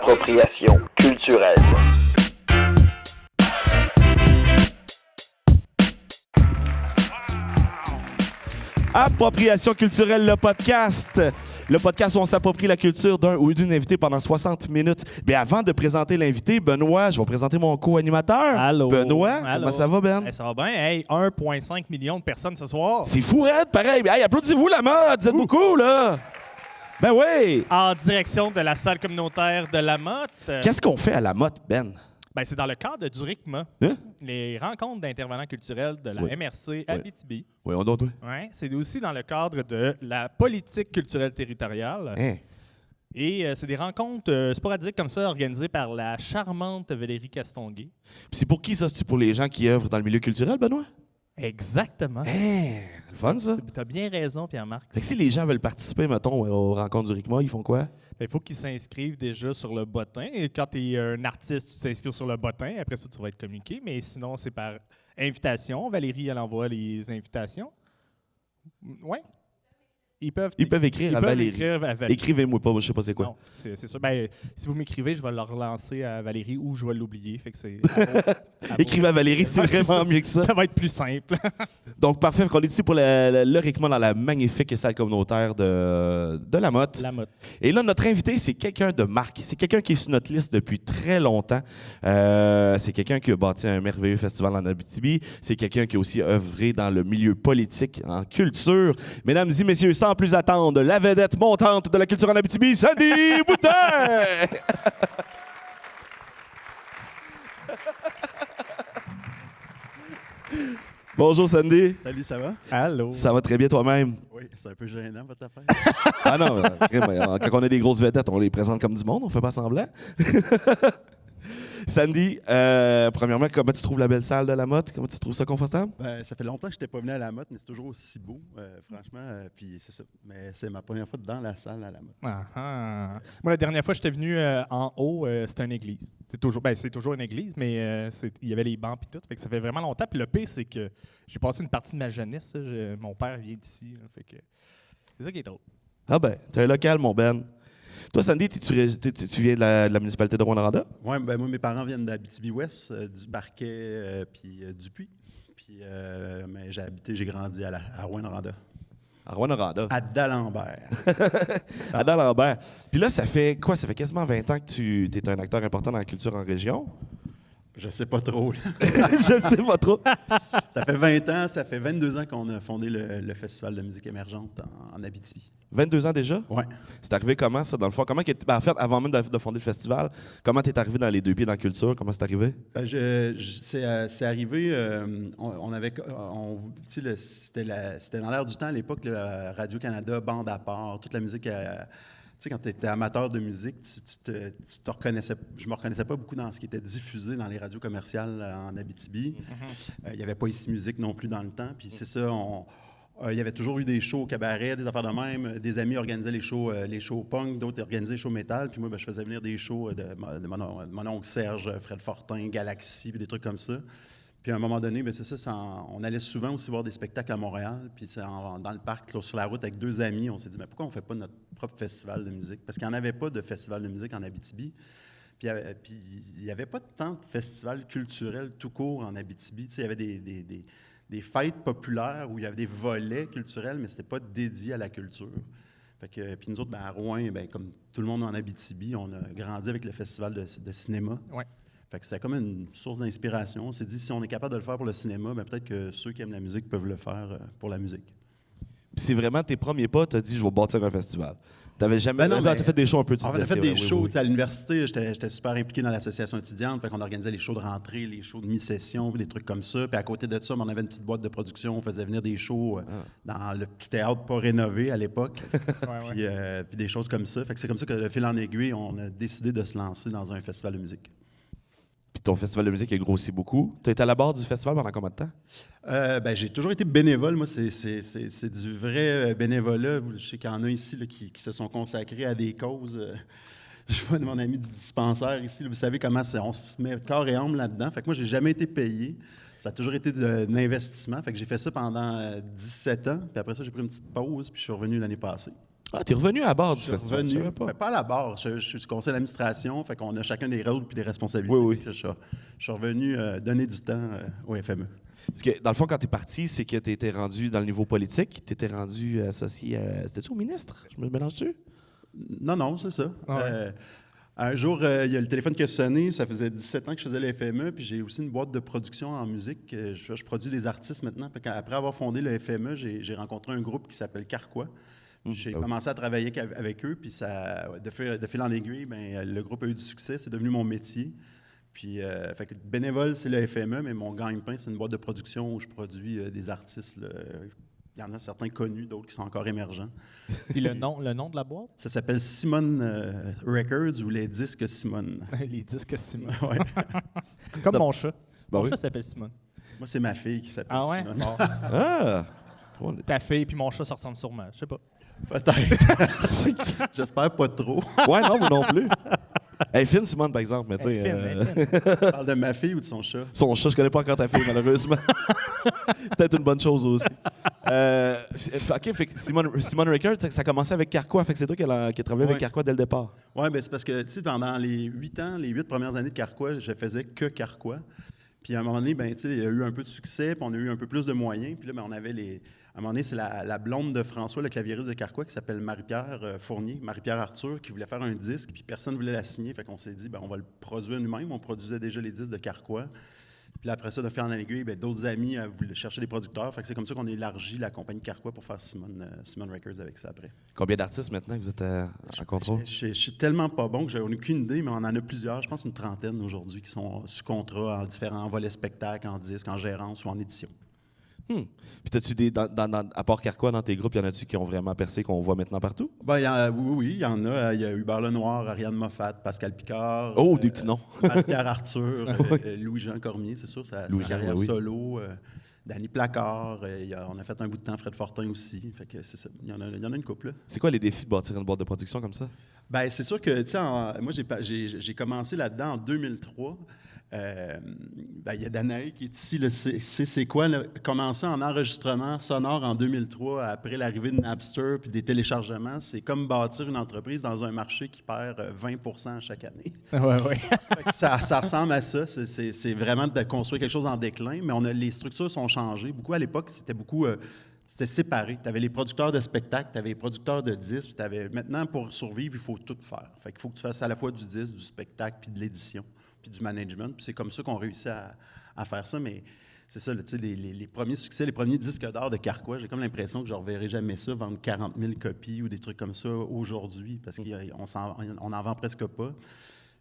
Appropriation culturelle. Appropriation culturelle, le podcast. Le podcast où on s'approprie la culture d'un ou d'une invitée pendant 60 minutes. Bien, avant de présenter l'invité, Benoît, je vais présenter mon co-animateur. Allô. Benoît, Allô. comment ça va, Ben? Hey, ça va bien? Hey, 1,5 million de personnes ce soir. C'est fou, Red, pareil. Hey, applaudissez-vous la mode, vous êtes beaucoup, là. Ben oui. En direction de la salle communautaire de la Motte. Qu'est-ce qu'on fait à la motte, Ben? Ben, c'est dans le cadre du RICMA, Hein? les rencontres d'intervenants culturels de la Oui. MRC Abitibi. Oui, on doit. Ouais, c'est aussi dans le cadre de la politique culturelle territoriale. Hein? Et c'est des rencontres sporadiques comme ça, organisées par la charmante Valérie Castonguay. Puis c'est pour qui, ça? C'est pour les gens qui œuvrent dans le milieu culturel, Benoît? Exactement. Hein? Le fun, ça? Tu as bien raison, Pierre-Marc. Fait que si les gens veulent participer, mettons, aux rencontres du RICMA, ils font quoi? Il faut qu'ils s'inscrivent déjà sur le bottin. Et quand tu es un artiste, tu t'inscris sur le bottin. Après ça, tu vas être communiqué. Mais sinon, c'est par invitation. Valérie, elle envoie les invitations. Oui. Ils peuvent écrire à Valérie. écrire à Valérie. Écrivez-moi pas, moi, je sais pas c'est quoi. Non, c'est sûr. Ben, si vous m'écrivez, je vais le relancer à Valérie ou je vais l'oublier. Fait que c'est. Écrivez à Valérie, c'est Ouais, vraiment mieux que ça. Ça va être plus simple. Donc, parfait. On est ici pour le RICMA dans la magnifique salle communautaire de la Motte. La Motte. Et là, notre invité, c'est quelqu'un de marque. C'est quelqu'un qui est sur notre liste depuis très longtemps. C'est quelqu'un qui a bâti un merveilleux festival en Abitibi. C'est quelqu'un qui a aussi œuvré dans le milieu politique, en culture. Mesdames et messieurs, sans plus attendre, la vedette montante de la culture en Abitibi, Sandy Boutin! Bonjour Sandy. Salut, ça va? Allô. Ça va très bien toi-même? Oui, c'est un peu gênant, votre affaire. Ah non, quand on a des grosses vedettes, on les présente comme du monde, on fait pas semblant. Sandy, premièrement, comment tu trouves la belle salle de la Motte? Comment tu trouves ça confortable? Ben, ça fait longtemps que je n'étais pas venu à la Motte, mais c'est toujours aussi beau, franchement. Puis c'est ça. Mais c'est ma première fois dans la salle à la Motte. Ah, ah. Moi, la dernière fois que j'étais venu en haut, c'était une église. C'est toujours une église, mais il y avait les bancs et tout. Fait que ça fait vraiment longtemps. Puis le pire, c'est que j'ai passé une partie de ma jeunesse. Mon père vient d'ici. Fait que c'est ça qui est drôle. Ah ben, t'es un local, mon Ben. Toi, Sandy, tu viens de la municipalité de Rwanda? Oui, ben moi, mes parents viennent d'Abitibi-Ouest, du Barquet, puis du Puy. Puis, mais j'ai grandi à Rouyn-Noranda. À Rwanda. À D'Alembert. À D'Alembert. Puis là, ça fait quoi? Ça fait quasiment 20 ans que tu es un acteur important dans la culture en région? Je sais pas trop, là. Je sais pas trop. Ça fait 20 ans, ça fait 22 ans qu'on a fondé le Festival de musique émergente en Abitibi. 22 ans déjà? Oui. C'est arrivé comment, ça, dans le fond? En fait, avant même de fonder le festival, comment t'es arrivé dans les deux pieds dans la culture? Comment c'est arrivé? C'est arrivé, tu sais, c'était dans l'air du temps à l'époque, Radio-Canada, bande à part, toute la musique. Tu sais, quand tu étais amateur de musique, tu te reconnaissais. Je me reconnaissais pas beaucoup dans ce qui était diffusé dans les radios commerciales en Abitibi. Il n'y avait pas Ici Musique non plus dans le temps. Puis c'est ça, il y avait toujours eu des shows au cabaret, des affaires de même. Des amis organisaient les shows punk, d'autres organisaient les shows métal. Puis moi, je faisais venir des shows de mon oncle Serge, Fred Fortin, Galaxy, puis des trucs comme ça. Puis à un moment donné, c'est ça, on allait souvent aussi voir des spectacles à Montréal. Puis dans le parc, là, sur la route, avec deux amis, on s'est dit, mais pourquoi on ne fait pas notre propre festival de musique? Parce qu'il n'y en avait pas de festival de musique en Abitibi. Puis il n'y avait pas tant de festivals culturels tout court en Abitibi. Tu sais, il y avait des fêtes populaires où il y avait des volets culturels, mais ce n'était pas dédié à la culture. Puis nous autres, à Rouyn, comme tout le monde en Abitibi, on a grandi avec le festival de cinéma. Ouais. Fait que c'était comme une source d'inspiration. On s'est dit, si on est capable de le faire pour le cinéma, peut-être que ceux qui aiment la musique peuvent le faire pour la musique. Puis c'est vraiment tes premiers pas, tu as dit, je vais bâtir un festival. T'avais jamais... Non, t'as fait des shows un peu... On a fait des shows. À l'université, j'étais super impliqué dans l'association étudiante. Fait qu'on organisait les shows de rentrée, les shows de mi-session, des trucs comme ça. Puis à côté de ça, on avait une petite boîte de production. On faisait venir des shows dans le petit théâtre pas rénové à l'époque. Puis des choses comme ça. Fait que c'est comme ça que, de fil en aiguille, on a décidé de se lancer dans un festival de musique. Puis ton festival de musique a grossi beaucoup. Tu as été à la barre du festival pendant combien de temps? J'ai toujours été bénévole. Moi, c'est du vrai bénévolat. Je sais qu'il y en a ici là, qui se sont consacrés à des causes. Je vois mon ami du dispensaire ici. Là, vous savez comment on se met corps et âme là-dedans. Fait que moi, j'ai jamais été payé. Ça a toujours été de l'investissement. Fait que j'ai fait ça pendant 17 ans. Puis après ça, j'ai pris une petite pause. Puis je suis revenu l'année passée. Ah, t'es revenu à bord du Je suis festival. je revenu, savais pas. pas à la barre, je suis sur conseil d'administration, fait qu'on a chacun des rôles puis des responsabilités. Oui, oui. Fait que je suis revenu donner du temps au FME. Parce que, dans le fond, quand t'es parti, c'est que t'étais rendu dans le niveau politique. T'étais rendu associé à... C'était-tu au ministre? Je me mélange-tu? Non, c'est ça. Ah ouais. Un jour, il y a le téléphone qui a sonné. Ça faisait 17 ans que je faisais le FME, puis j'ai aussi une boîte de production en musique. Je produis des artistes maintenant. Après avoir fondé le FME, j'ai rencontré un groupe qui s'appelle Carquois. J'ai commencé à travailler avec eux, puis de fil en aiguille, le groupe a eu du succès. C'est devenu mon métier. Puis, fait que bénévole, c'est le FME, mais mon gagne-pain, c'est une boîte de production où je produis des artistes. Là. Il y en a certains connus, d'autres qui sont encore émergents. Puis le nom de la boîte? Ça s'appelle Simone Records ou les disques Simone. Les disques Simone. Ouais. Comme mon chat. Ben Mon oui. chat s'appelle Simone. Moi, c'est ma fille qui s'appelle Ah ouais? Simone. Bon. Ah! Ta fille puis mon chat se ressemblent sûrement. Je sais pas. Peut-être. J'espère pas trop. Ouais, non, moi non plus. Elle est fine, Simone, par exemple, mais tu sais... Elle est fine. Tu parles de ma fille ou de son chat? Son chat, je connais pas encore ta fille, malheureusement. C'est peut-être une bonne chose aussi. OK, fait que Simone Records, ça a commencé avec Carquois. Fait que c'est toi qui as travaillé avec Ouais. Carquois dès le départ. Oui, ben c'est parce que, tu sais, pendant les 8 premières années de Carquois, je faisais que Carquois. Puis à un moment donné, ben, tu sais, il y a eu un peu de succès, puis on a eu un peu plus de moyens. Puis là, ben, on avait à un moment donné, c'est la blonde de François, le claviériste de Carquois, qui s'appelle Marie-Pierre Fournier, Marie-Pierre Arthur, qui voulait faire un disque, puis personne ne voulait la signer. Fait qu'on s'est dit, ben, on va le produire nous-mêmes. On produisait déjà les disques de Carquois. Puis là, après ça, de faire en aiguille, ben, d'autres amis voulaient chercher des producteurs. Fait que c'est comme ça qu'on a élargi la compagnie Carquois pour faire Simone Records avec ça après. Combien d'artistes maintenant que vous êtes à contrôle? Je suis tellement pas bon que j'en ai aucune idée, mais on en a plusieurs. Je pense une trentaine aujourd'hui qui sont sous contrat en différents volets spectacles, en disque, en gérance ou en édition. Puis t'as-tu à part Carquois, dans tes groupes, y en a-tu qui ont vraiment percé, qu'on voit maintenant partout? Ben, oui, il y en a. Il y a Hubert Lenoir, Ariane Moffat, Pascal Picard. Oh, des petits noms. Marie-Pierre Arthur, Louis-Jean Cormier, c'est sûr, sa carrière oui. solo. Danny Placard. On a fait un bout de temps Fred Fortin aussi. Fait que c'est ça. Il y en a une couple, là. C'est quoi les défis de bâtir une boîte de production comme ça? Ben, c'est sûr que, tu sais, moi, j'ai commencé là-dedans en 2003. Il y a Danaï qui est ici, là, c'est quoi, là, commencer en enregistrement sonore en 2003 après l'arrivée de Napster puis des téléchargements, c'est comme bâtir une entreprise dans un marché qui perd 20% chaque année. Ouais. Fait que ça ressemble à ça, c'est vraiment de construire quelque chose en déclin, mais les structures sont changées. Beaucoup à l'époque, c'était séparé. Tu avais les producteurs de spectacles, tu avais les producteurs de disques. Maintenant, pour survivre, il faut tout faire. Fait qu'il faut que tu fasses à la fois du disque, du spectacle, puis de l'édition, puis du management. Puis c'est comme ça qu'on réussit à faire ça. Mais c'est ça, les premiers succès, les premiers disques d'or de Carquois, j'ai comme l'impression que je ne reverrai jamais ça, vendre 40 000 copies ou des trucs comme ça aujourd'hui, parce qu'on n'en vend presque pas.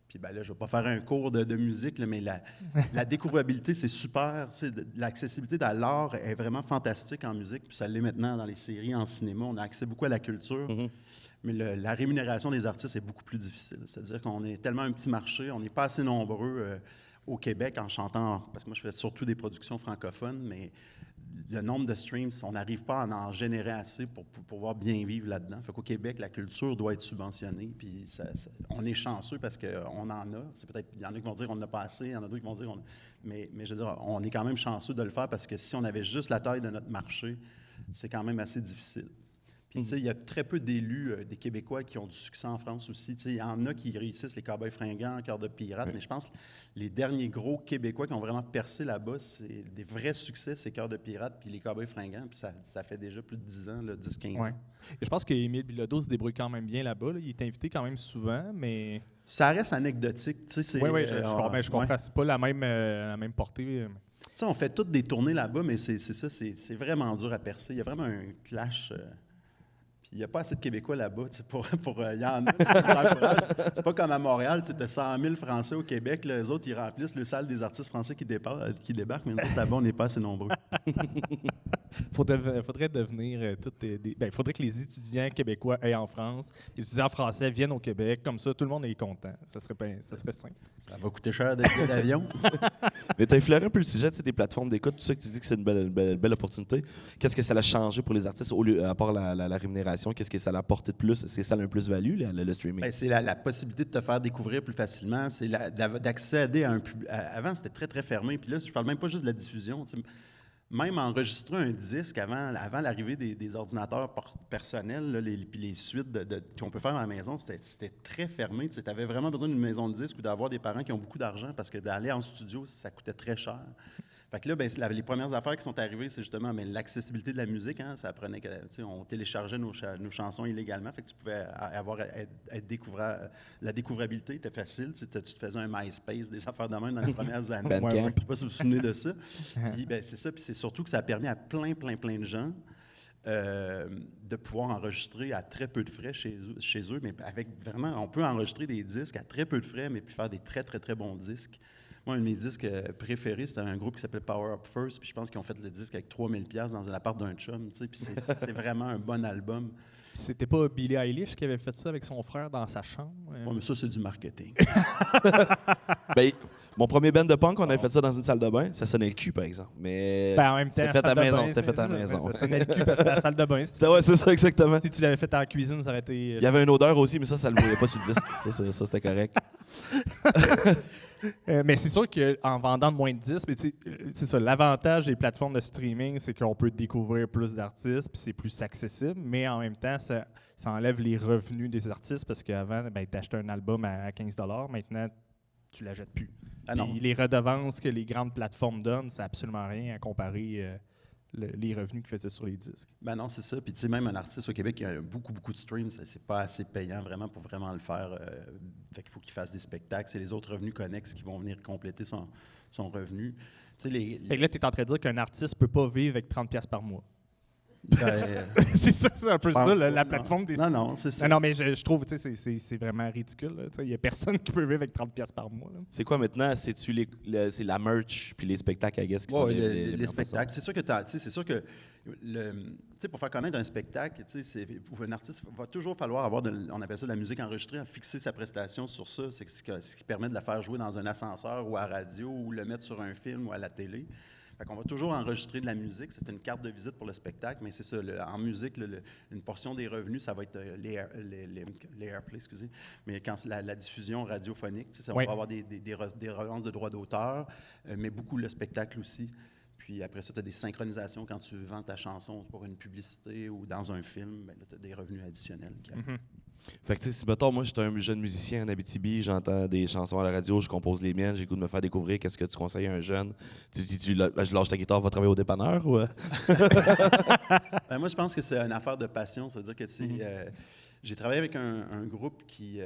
Puis ben là, je ne vais pas faire un cours de musique, là, mais la découvrabilité, c'est super. L'accessibilité de l'art est vraiment fantastique en musique. Puis ça l'est maintenant dans les séries, en cinéma. On a accès beaucoup à la culture. Mais la rémunération des artistes est beaucoup plus difficile. C'est-à-dire qu'on est tellement un petit marché, on n'est pas assez nombreux au Québec en chantant, parce que moi, je fais surtout des productions francophones, mais le nombre de streams, on n'arrive pas à en générer assez pour pouvoir bien vivre là-dedans. Fait qu'au Québec, la culture doit être subventionnée, puis on est chanceux parce qu'on en a. C'est peut-être, il y en a qui vont dire qu'on n'en a pas assez, il y en a d'autres qui vont dire mais je veux dire, on est quand même chanceux de le faire parce que si on avait juste la taille de notre marché, c'est quand même assez difficile. Puis, tu sais, il y a très peu d'élus, des Québécois qui ont du succès en France aussi. Tu sais, il y en a qui réussissent, les Cowboys fringants, Cœur de pirate, mais je pense que les derniers gros Québécois qui ont vraiment percé là-bas, c'est des vrais succès, c'est Cœur de pirate puis les Cowboys fringants, puis ça fait déjà plus de 10 ans, 10-15 ans. Et je pense qu'Émile Bilodeau se débrouille quand même bien là-bas. Là. Il est invité quand même souvent, mais... Ça reste anecdotique, tu sais. Oui, je comprends. C'est pas la même portée. Tu sais, on fait toutes des tournées là-bas, mais c'est vraiment dur à percer. Il y a vraiment un clash... Il n'y a pas assez de Québécois là-bas il y en a. C'est pas comme à Montréal, tu as 100 000 Français au Québec, les autres, ils remplissent le salle des artistes français qui débarquent, mais nous autres, là-bas, on n'est pas assez nombreux. Faudrait devenir il faudrait que les étudiants québécois aillent en France, les étudiants français viennent au Québec, comme ça, tout le monde est content. Ça serait simple. Ça va coûter cher de billets d'avion. Mais tu as effleuré un peu le sujet des plateformes d'écoute, tout ça que tu dis que c'est une belle opportunité. Qu'est-ce que ça a changé pour les artistes, à part la rémunération? Qu'est-ce que ça a apporté de plus? Est-ce que ça a un plus-value, le streaming? Bien, c'est la possibilité de te faire découvrir plus facilement. C'est d'accéder à un public. Avant, c'était très, très fermé. Puis là, je parle même pas juste de la diffusion. même enregistrer un disque avant l'arrivée des ordinateurs personnels, là, puis les suites qu'on peut faire à la maison, c'était très fermé. Tu avais vraiment besoin d'une maison de disque ou d'avoir des parents qui ont beaucoup d'argent parce que d'aller en studio, ça coûtait très cher. Fait que là, ben, les premières affaires qui sont arrivées, c'est justement l'accessibilité de la musique. Hein, ça apprenait que, on téléchargeait nos chansons illégalement. Fait que tu pouvais la découvrabilité était facile. Tu te faisais un MySpace, des affaires de même dans les premières années. Bandcamp. Je ne sais pas si vous vous souvenez de ça. Puis, ben, c'est ça. Puis c'est surtout que ça a permis à plein de gens de pouvoir enregistrer à très peu de frais chez eux. Mais avec vraiment, on peut enregistrer des disques à très peu de frais, mais puis faire des très bons disques. Moi, un de mes disques préférés, c'était un groupe qui s'appelait Power Up First, puis je pense qu'ils ont fait le disque avec 3000$ dans l'appart d'un chum, tu sais, puis c'est vraiment un bon album. C'était pas Billie Eilish qui avait fait ça avec son frère dans sa chambre? Ouais, mais ça, c'est du marketing. Ben, mon premier band de punk, on avait fait ça dans une salle de bain. Ça sonnait le cul, par exemple. Mais Ben, en même temps, c'était fait à la salle de maison. bain, C'était fait à la c'est maison. ça. Ça sonnait le cul parce que c'était la salle de bain. Ouais, c'est ça, exactement. Si tu l'avais fait en cuisine, ça aurait été... Il y avait une odeur aussi, mais ça le voyait pas sur le disque. Ça c'était correct. mais c'est sûr qu'en vendant moins de disques, c'est ça, l'avantage des plateformes de streaming, c'est qu'on peut découvrir plus d'artistes, puis c'est plus accessible, mais en même temps, ça enlève les revenus des artistes parce qu'avant, ben, tu achetais un album à 15$, maintenant, tu ne l'achètes plus. Ah non. Les redevances que les grandes plateformes donnent, c'est absolument rien à comparer les revenus qu'ils faisaient sur les disques. Ben non, c'est ça. Puis tu sais, même un artiste au Québec qui a beaucoup de streams, c'est pas assez payant vraiment pour vraiment le faire. Fait qu'il faut qu'il fasse des spectacles. C'est les autres revenus connexes qui vont venir compléter son revenu. Tu sais, Fait que là, tu es en train de dire qu'un artiste ne peut pas vivre avec 30$ par mois. Ben, c'est ça, c'est un peu ça, pense la pas, plateforme des... Non, c'est ça. Non, mais je trouve, tu sais, c'est vraiment ridicule. Il n'y a personne qui peut vivre avec 30$ par mois. Là. C'est quoi maintenant? C'est la merch puis les spectacles, I guess, qui sont Ouais, les spectacles. C'est sûr que pour faire connaître un spectacle, pour un artiste, il va toujours falloir avoir, on appelle ça de la musique enregistrée, fixer sa prestation sur ça. C'est ce qui permet de la faire jouer dans un ascenseur ou à la radio ou le mettre sur un film ou à la télé. Fait qu'on va toujours enregistrer de la musique. C'est une carte de visite pour le spectacle, mais c'est ça. En musique, une portion des revenus, ça va être les airplays, excusez. Mais quand c'est la diffusion radiophonique, ça va avoir des revances de droits d'auteur, mais beaucoup le spectacle aussi. Puis après ça, tu as des synchronisations quand tu vends ta chanson pour une publicité ou dans un film, ben là, tu as des revenus additionnels qui arrivent. Fait que, tu sais, si, mettons, moi, je suis un jeune musicien en Abitibi, j'entends des chansons à la radio, je compose les miennes, j'ai le goût de me faire découvrir. Qu'est-ce que tu conseilles à un jeune? Je lâche ta guitare, va travailler au dépanneur? Ou... Ben, moi, je pense que c'est une affaire de passion. Ça veut dire que j'ai travaillé avec un groupe qui...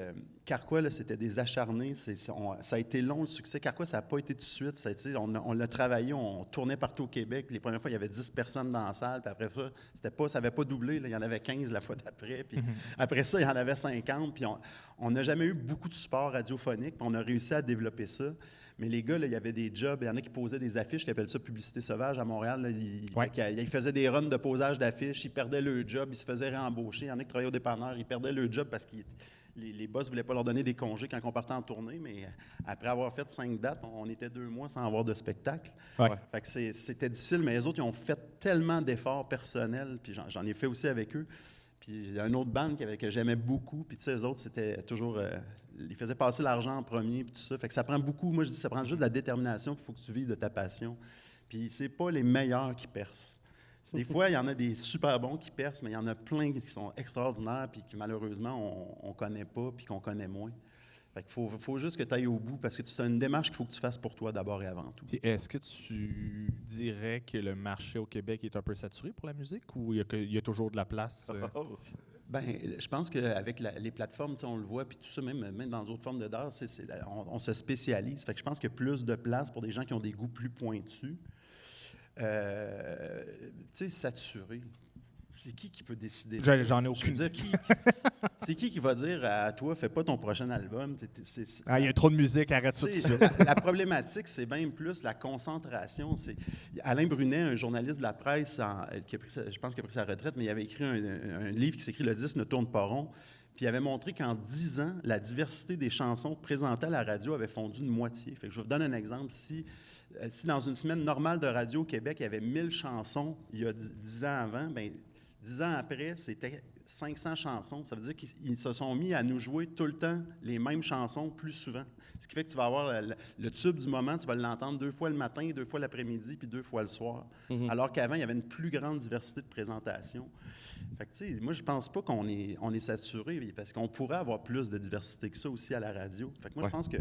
Carquois, là, c'était des acharnés. Ça a été long, le succès. Carquois, ça n'a pas été tout de suite. On l'a travaillé, on tournait partout au Québec. Les premières fois, il y avait 10 personnes dans la salle. Puis après ça, ça n'avait pas doublé. Là. Il y en avait 15 la fois d'après. Puis après ça, il y en avait 50. Puis on n'a jamais eu beaucoup de support radiophonique. Puis on a réussi à développer ça. Mais les gars, là, il y avait des jobs. Il y en a qui posaient des affiches. Ils appellent ça publicité sauvage à Montréal. Là, ils faisaient des runs de posage d'affiches. Ils perdaient le job. Ils se faisaient réembaucher. Il y en a qui travaillaient au dépanneur. Ils perdaient le job parce que les boss ne voulaient pas leur donner des congés quand on partait en tournée. Mais après avoir fait 5 dates, on était 2 mois sans avoir de spectacle. Ouais. Fait que c'était difficile. Mais les autres, ils ont fait tellement d'efforts personnels. Puis j'en ai fait aussi avec eux. Puis il y a une autre bande que j'aimais beaucoup. Puis tu sais, eux autres, c'était toujours... ils faisaient passer l'argent en premier, puis tout ça. Fait que ça prend beaucoup. Moi, je dis, ça prend juste de la détermination. Il faut que tu vives de ta passion. Puis c'est pas les meilleurs qui percent. Des fois, il y en a des super bons qui percent, mais il y en a plein qui sont extraordinaires, puis qui malheureusement, on connaît pas, puis qu'on connaît moins. Fait qu'il faut juste que tu ailles au bout, parce que c'est une démarche qu'il faut que tu fasses pour toi d'abord et avant tout. Puis est-ce que tu dirais que le marché au Québec est un peu saturé pour la musique, ou il y a toujours de la place? Bien, je pense qu'avec les plateformes, on le voit, puis tout ça, même dans d'autres formes de d'art, on se spécialise. Fait que je pense qu'il y a plus de place pour des gens qui ont des goûts plus pointus. Tu sais, saturé. C'est qui peut décider? J'en ai aucune. Je veux dire, c'est qui va dire à toi, fais pas ton prochain album? Il y a trop de musique, arrête ça tout de suite. La problématique, c'est bien plus la concentration. Alain Brunet, un journaliste de la presse, je pense qu'il a pris sa retraite, mais il avait écrit un livre qui s'écrit « Le disque ne tourne pas rond ». Puis il avait montré qu'en 10 ans, la diversité des chansons présentées à la radio avait fondu de moitié. Fait que je vous donne un exemple. Si dans une semaine normale de radio au Québec, il y avait 1000 chansons il y a 10 ans avant, bien, 10 ans après, c'était 500 chansons. Ça veut dire qu'ils se sont mis à nous jouer tout le temps les mêmes chansons plus souvent. Ce qui fait que tu vas avoir le tube du moment, tu vas l'entendre 2 fois le matin, 2 fois l'après-midi, puis 2 fois le soir. Alors qu'avant, il y avait une plus grande diversité de présentations. Fait que, tu sais, moi, je pense pas qu'on est saturé, parce qu'on pourrait avoir plus de diversité que ça aussi à la radio. Fait que moi, je pense que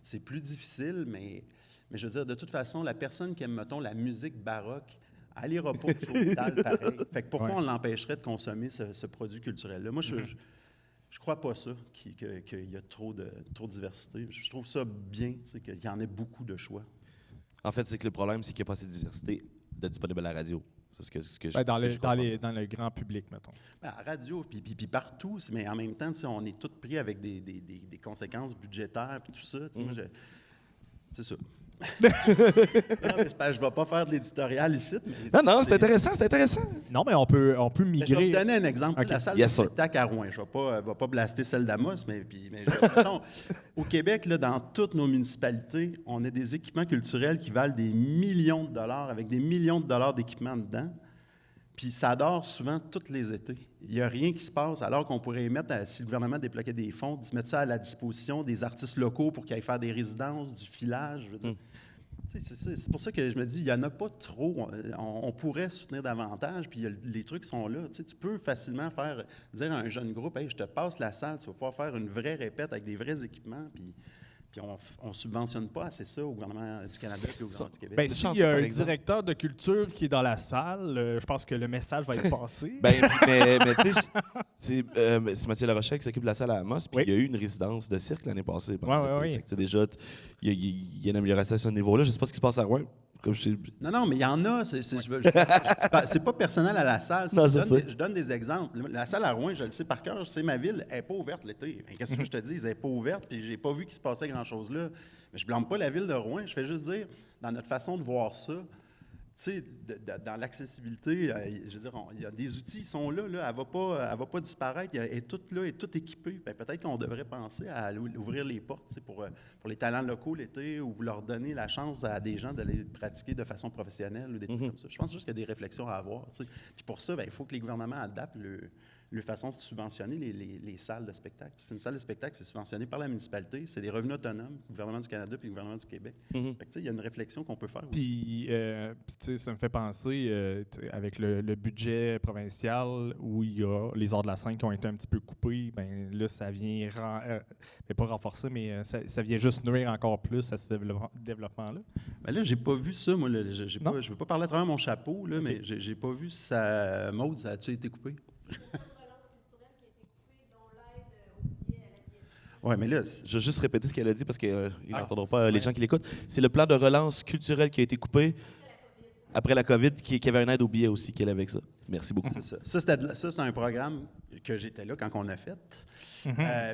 c'est plus difficile, mais je veux dire, de toute façon, la personne qui aime, mettons, la musique baroque, elle n'ira pas au Chauvital pareil. Fait que pourquoi on l'empêcherait de consommer ce produit culturel-là? Moi, je crois pas ça, qu'il y a trop de diversité. Je trouve ça bien, qu'il y en ait beaucoup de choix. En fait, c'est que le problème, c'est qu'il n'y a pas assez de diversité disponible à la radio. C'est ce que dans le grand public, mettons. À la radio, puis partout, mais en même temps, on est tous pris avec des conséquences budgétaires et tout ça. Moi, c'est ça. Non, mais je ne vais pas faire de l'éditorial ici. Non, c'est intéressant. Non, mais on peut migrer. Je vais vous donner un exemple. Okay. La salle de spectacle à Rouen, je ne vais pas blaster celle d'Amos, mais mettons, au Québec, là, dans toutes nos municipalités, on a des équipements culturels qui valent des millions de dollars, avec des millions de dollars d'équipements dedans. Puis ça dort souvent tous les étés. Il n'y a rien qui se passe, alors qu'on pourrait mettre, si le gouvernement débloquait des fonds, de mettre ça à la disposition des artistes locaux pour qu'ils aillent faire des résidences, du filage. Je veux dire. C'est pour ça que je me dis, il n'y en a pas trop. On pourrait soutenir davantage, puis les trucs sont là. Tu peux facilement dire à un jeune groupe, « Hey, je te passe la salle, tu vas pouvoir faire une vraie répète avec des vrais équipements. » Puis on ne subventionne pas assez ça au gouvernement du Canada et au gouvernement du Québec. Bien, s'il y a un directeur de culture qui est dans la salle, je pense que le message va être passé. mais tu sais, c'est Mathieu Larochelle qui s'occupe de la salle à Amos, puis il y a eu une résidence de cirque l'année passée. Oui. Déjà, il y a une amélioration à ce niveau-là. Je ne sais pas ce qui se passe à Rouen. Non, mais il y en a. C'est pas personnel à la salle. Je donne des exemples. La salle à Rouen, je le sais par cœur, je sais ma ville, elle n'est pas ouverte l'été. Qu'est-ce que je te dis? Elle n'est pas ouverte, puis j'ai pas vu qu'il se passait grand-chose là. Mais je blâme pas la ville de Rouen. Je fais juste dire, dans notre façon de voir ça, tu sais, dans l'accessibilité, je veux dire, il y a des outils, ils sont là, elle va pas disparaître, elle est toute là, elle est toute équipée. Peut-être qu'on devrait penser à ouvrir les portes pour les talents locaux l'été ou leur donner la chance à des gens d'aller pratiquer de façon professionnelle ou des trucs comme ça. Je pense juste qu'il y a des réflexions à avoir. Puis pour ça, il faut que les gouvernements adaptent leur façon de subventionner les salles de spectacle. Puis une salle de spectacle, c'est subventionné par la municipalité, c'est des revenus autonomes, le gouvernement du Canada puis le gouvernement du Québec. Fait que, il y a une réflexion qu'on peut faire aussi. Puis ça me fait penser, avec le budget provincial où il y a les arts de la scène qui ont été un petit peu coupés, ben là, ça vient, pas renforcer, mais ça vient juste nuire encore plus à ce développement-là. Ben là, j'ai pas vu ça, moi. Je veux pas parler à travers mon chapeau, là, mais j'ai pas vu ça. Maude, ça a-tu été coupé? Oui, mais là, je vais juste répéter ce qu'elle a dit parce qu'ils n'entendront pas les gens qui l'écoutent. C'est le plan de relance culturelle qui a été coupé après la COVID, qui avait une aide au billet aussi qu'elle avait avec ça. Merci beaucoup. C'est ça. Ça, c'est un programme que j'étais là quand on a fait.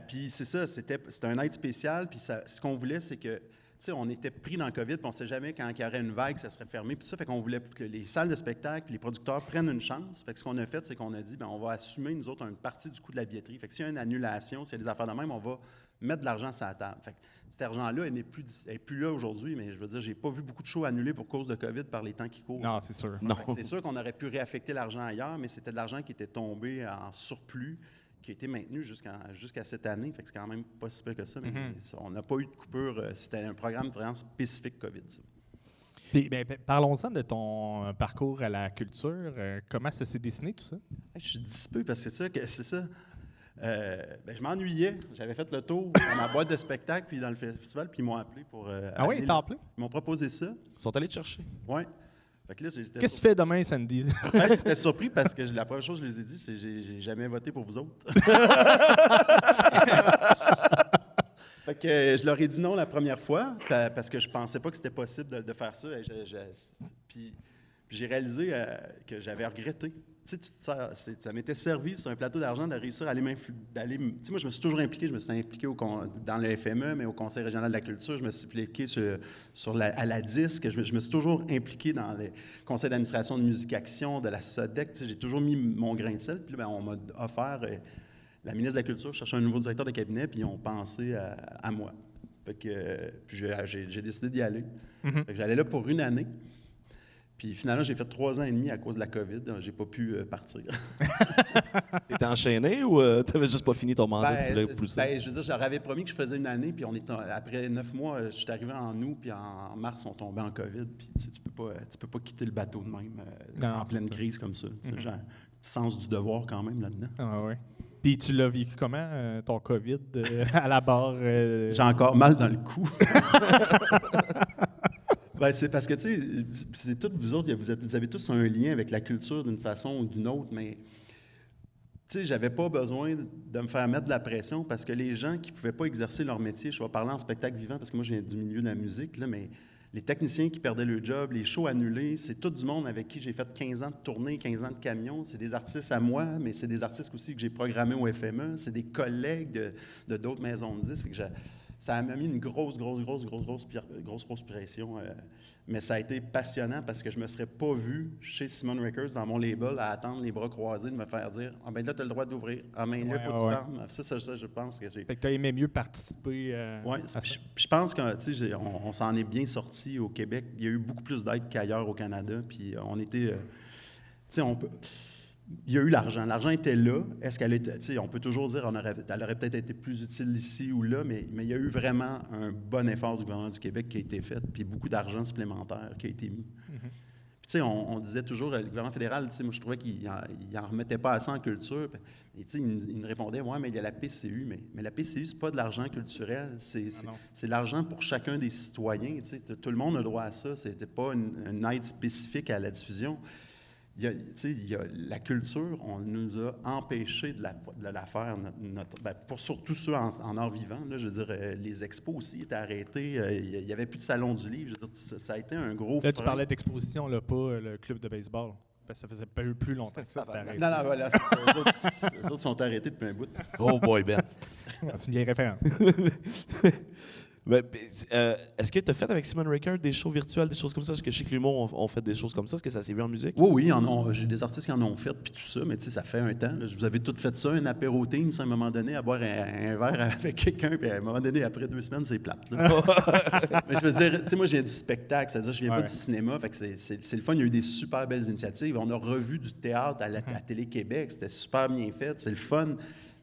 Puis c'est ça, c'était un aide spéciale. Puis ce qu'on voulait, c'est que, tu sais, on était pris dans le COVID, puis on ne sait jamais quand il y aurait une vague, ça serait fermé. Puis ça, fait qu'on voulait que les salles de spectacle et les producteurs prennent une chance. Fait que ce qu'on a fait, c'est qu'on a dit, bien, on va assumer, nous autres, une partie du coût de la billetterie. Fait que s'il y a une annulation, s'il y a des affaires de même, on va mettre de l'argent sur la table. Fait que cet argent-là, elle n'est plus là aujourd'hui, mais je veux dire, j'ai pas vu beaucoup de shows annulés pour cause de COVID par les temps qui courent. Non, c'est sûr. C'est sûr qu'on aurait pu réaffecter l'argent ailleurs, mais c'était de l'argent qui était tombé en surplus, qui a été maintenu jusqu'à cette année. Fait que c'est quand même pas si peu que ça, mais on n'a pas eu de coupure. C'était un programme vraiment spécifique COVID, ça. Puis, parlons-en de ton parcours à la culture. Comment ça s'est dessiné, tout ça? Je suis dissipé parce que c'est ça. Je m'ennuyais. J'avais fait le tour dans ma boîte de spectacle puis dans le festival, puis ils m'ont appelé pour... ils t'ont appelé? Ils m'ont proposé ça. Ils sont allés te chercher. Oui. Qu'est-ce que tu fais demain, Sandy? J'étais surpris parce que la première chose que je les ai dit, c'est que j'ai jamais voté pour vous autres. Fait que je leur ai dit non la première fois parce que je pensais pas que c'était possible de faire ça. Puis j'ai réalisé que j'avais regretté. Tu sais, ça m'était servi sur un plateau d'argent de réussir à aller m'impliquer. Tu sais, moi, je me suis toujours impliqué. Je me suis impliqué dans le FME, mais au Conseil régional de la culture. Je me suis impliqué à la DISC. Je me suis toujours impliqué dans les conseils d'administration de Musique Action, de la SODEC. Tu sais, j'ai toujours mis mon grain de sel. Puis là, on m'a offert... la ministre de la Culture cherchait un nouveau directeur de cabinet, puis ils ont pensé à moi. Fait que, puis j'ai décidé d'y aller. Fait que j'allais là pour une année. Puis finalement, j'ai fait 3 ans et demi à cause de la COVID. J'ai pas pu partir. T'étais enchaîné ou t'avais juste pas fini ton mandat, tu voulais pousser? Je veux dire, je leur avais promis que je faisais une année, puis après 9 mois, je suis arrivé en août, puis en mars, on tombait en COVID. Puis tu peux pas quitter le bateau de même en pleine crise comme ça. J'ai un sens du devoir quand même là-dedans. Ah ouais. Puis tu l'as vécu comment, ton COVID, à la barre? J'ai encore mal dans le cou. C'est parce que, tu sais, c'est tous vous autres, vous avez tous un lien avec la culture d'une façon ou d'une autre, mais, tu sais, j'avais pas besoin de me faire mettre de la pression parce que les gens qui pouvaient pas exercer leur métier, je vais parler en spectacle vivant parce que moi, je viens du milieu de la musique, là, mais les techniciens qui perdaient le job, les shows annulés, c'est tout du monde avec qui j'ai fait 15 ans de tournée, 15 ans de camion. C'est des artistes à moi, mais c'est des artistes aussi que j'ai programmés au FME. C'est des collègues de d'autres maisons de disques. Fait que ça m'a mis une grosse pression. Mais ça a été passionnant parce que je ne me serais pas vu chez Simon Records, dans mon label, à attendre les bras croisés de me faire dire « Ah ben là, tu as le droit d'ouvrir. Ah ben là, il faut que tu fermes. » Ça, je pense que j'ai... Fait que tu as aimé mieux participer Oui, je pense qu'on on s'en est bien sorti au Québec. Il y a eu beaucoup plus d'aide qu'ailleurs au Canada. Puis on était... Il y a eu l'argent. L'argent était là. Est-ce qu'elle était... On peut toujours dire qu'elle aurait peut-être été plus utile ici ou là, mais il y a eu vraiment un bon effort du gouvernement du Québec qui a été fait, puis beaucoup d'argent supplémentaire qui a été mis. Puis on disait toujours, le gouvernement fédéral, moi je trouvais qu'il n'en remettait pas assez en culture. Et il me répondait, ouais, mais il y a la PCU. Mais la PCU, c'est pas de l'argent culturel, c'est l'argent pour chacun des citoyens. Tout le monde a droit à ça. C'était pas une aide spécifique à la diffusion. La culture, on nous a empêchés de la faire, pour surtout ceux en art vivant. Là, je veux dire, les expos aussi étaient arrêtés. Il n'y avait plus de salon du livre. Je veux dire, ça a été un gros frein. Là, tu parlais d'exposition, là, pas le club de baseball. Parce que ça faisait plus longtemps que ça s'était arrêté. Non, voilà, c'est ça. Les autres sont arrêtés depuis un bout. Oh boy, Ben! C'est une vieille référence. Est-ce que tu as fait avec Simon Records des shows virtuels, des choses comme ça? Est-ce que je sais que l'humour ont fait des choses comme ça? Est-ce que ça s'est vu en musique? Oui, j'ai des artistes qui en ont fait, puis tout ça, mais tu sais, ça fait un temps. Là, vous avez tous fait ça, un apéro team, à un moment donné, à boire un verre avec quelqu'un, puis à un moment donné, après 2 semaines, c'est plate. Mais je veux dire, tu sais, moi, je viens du spectacle, c'est-à-dire je viens pas du cinéma, fait que c'est le fun. Il y a eu des super belles initiatives. On a revu du théâtre à Télé-Québec, c'était super bien fait, c'est le fun.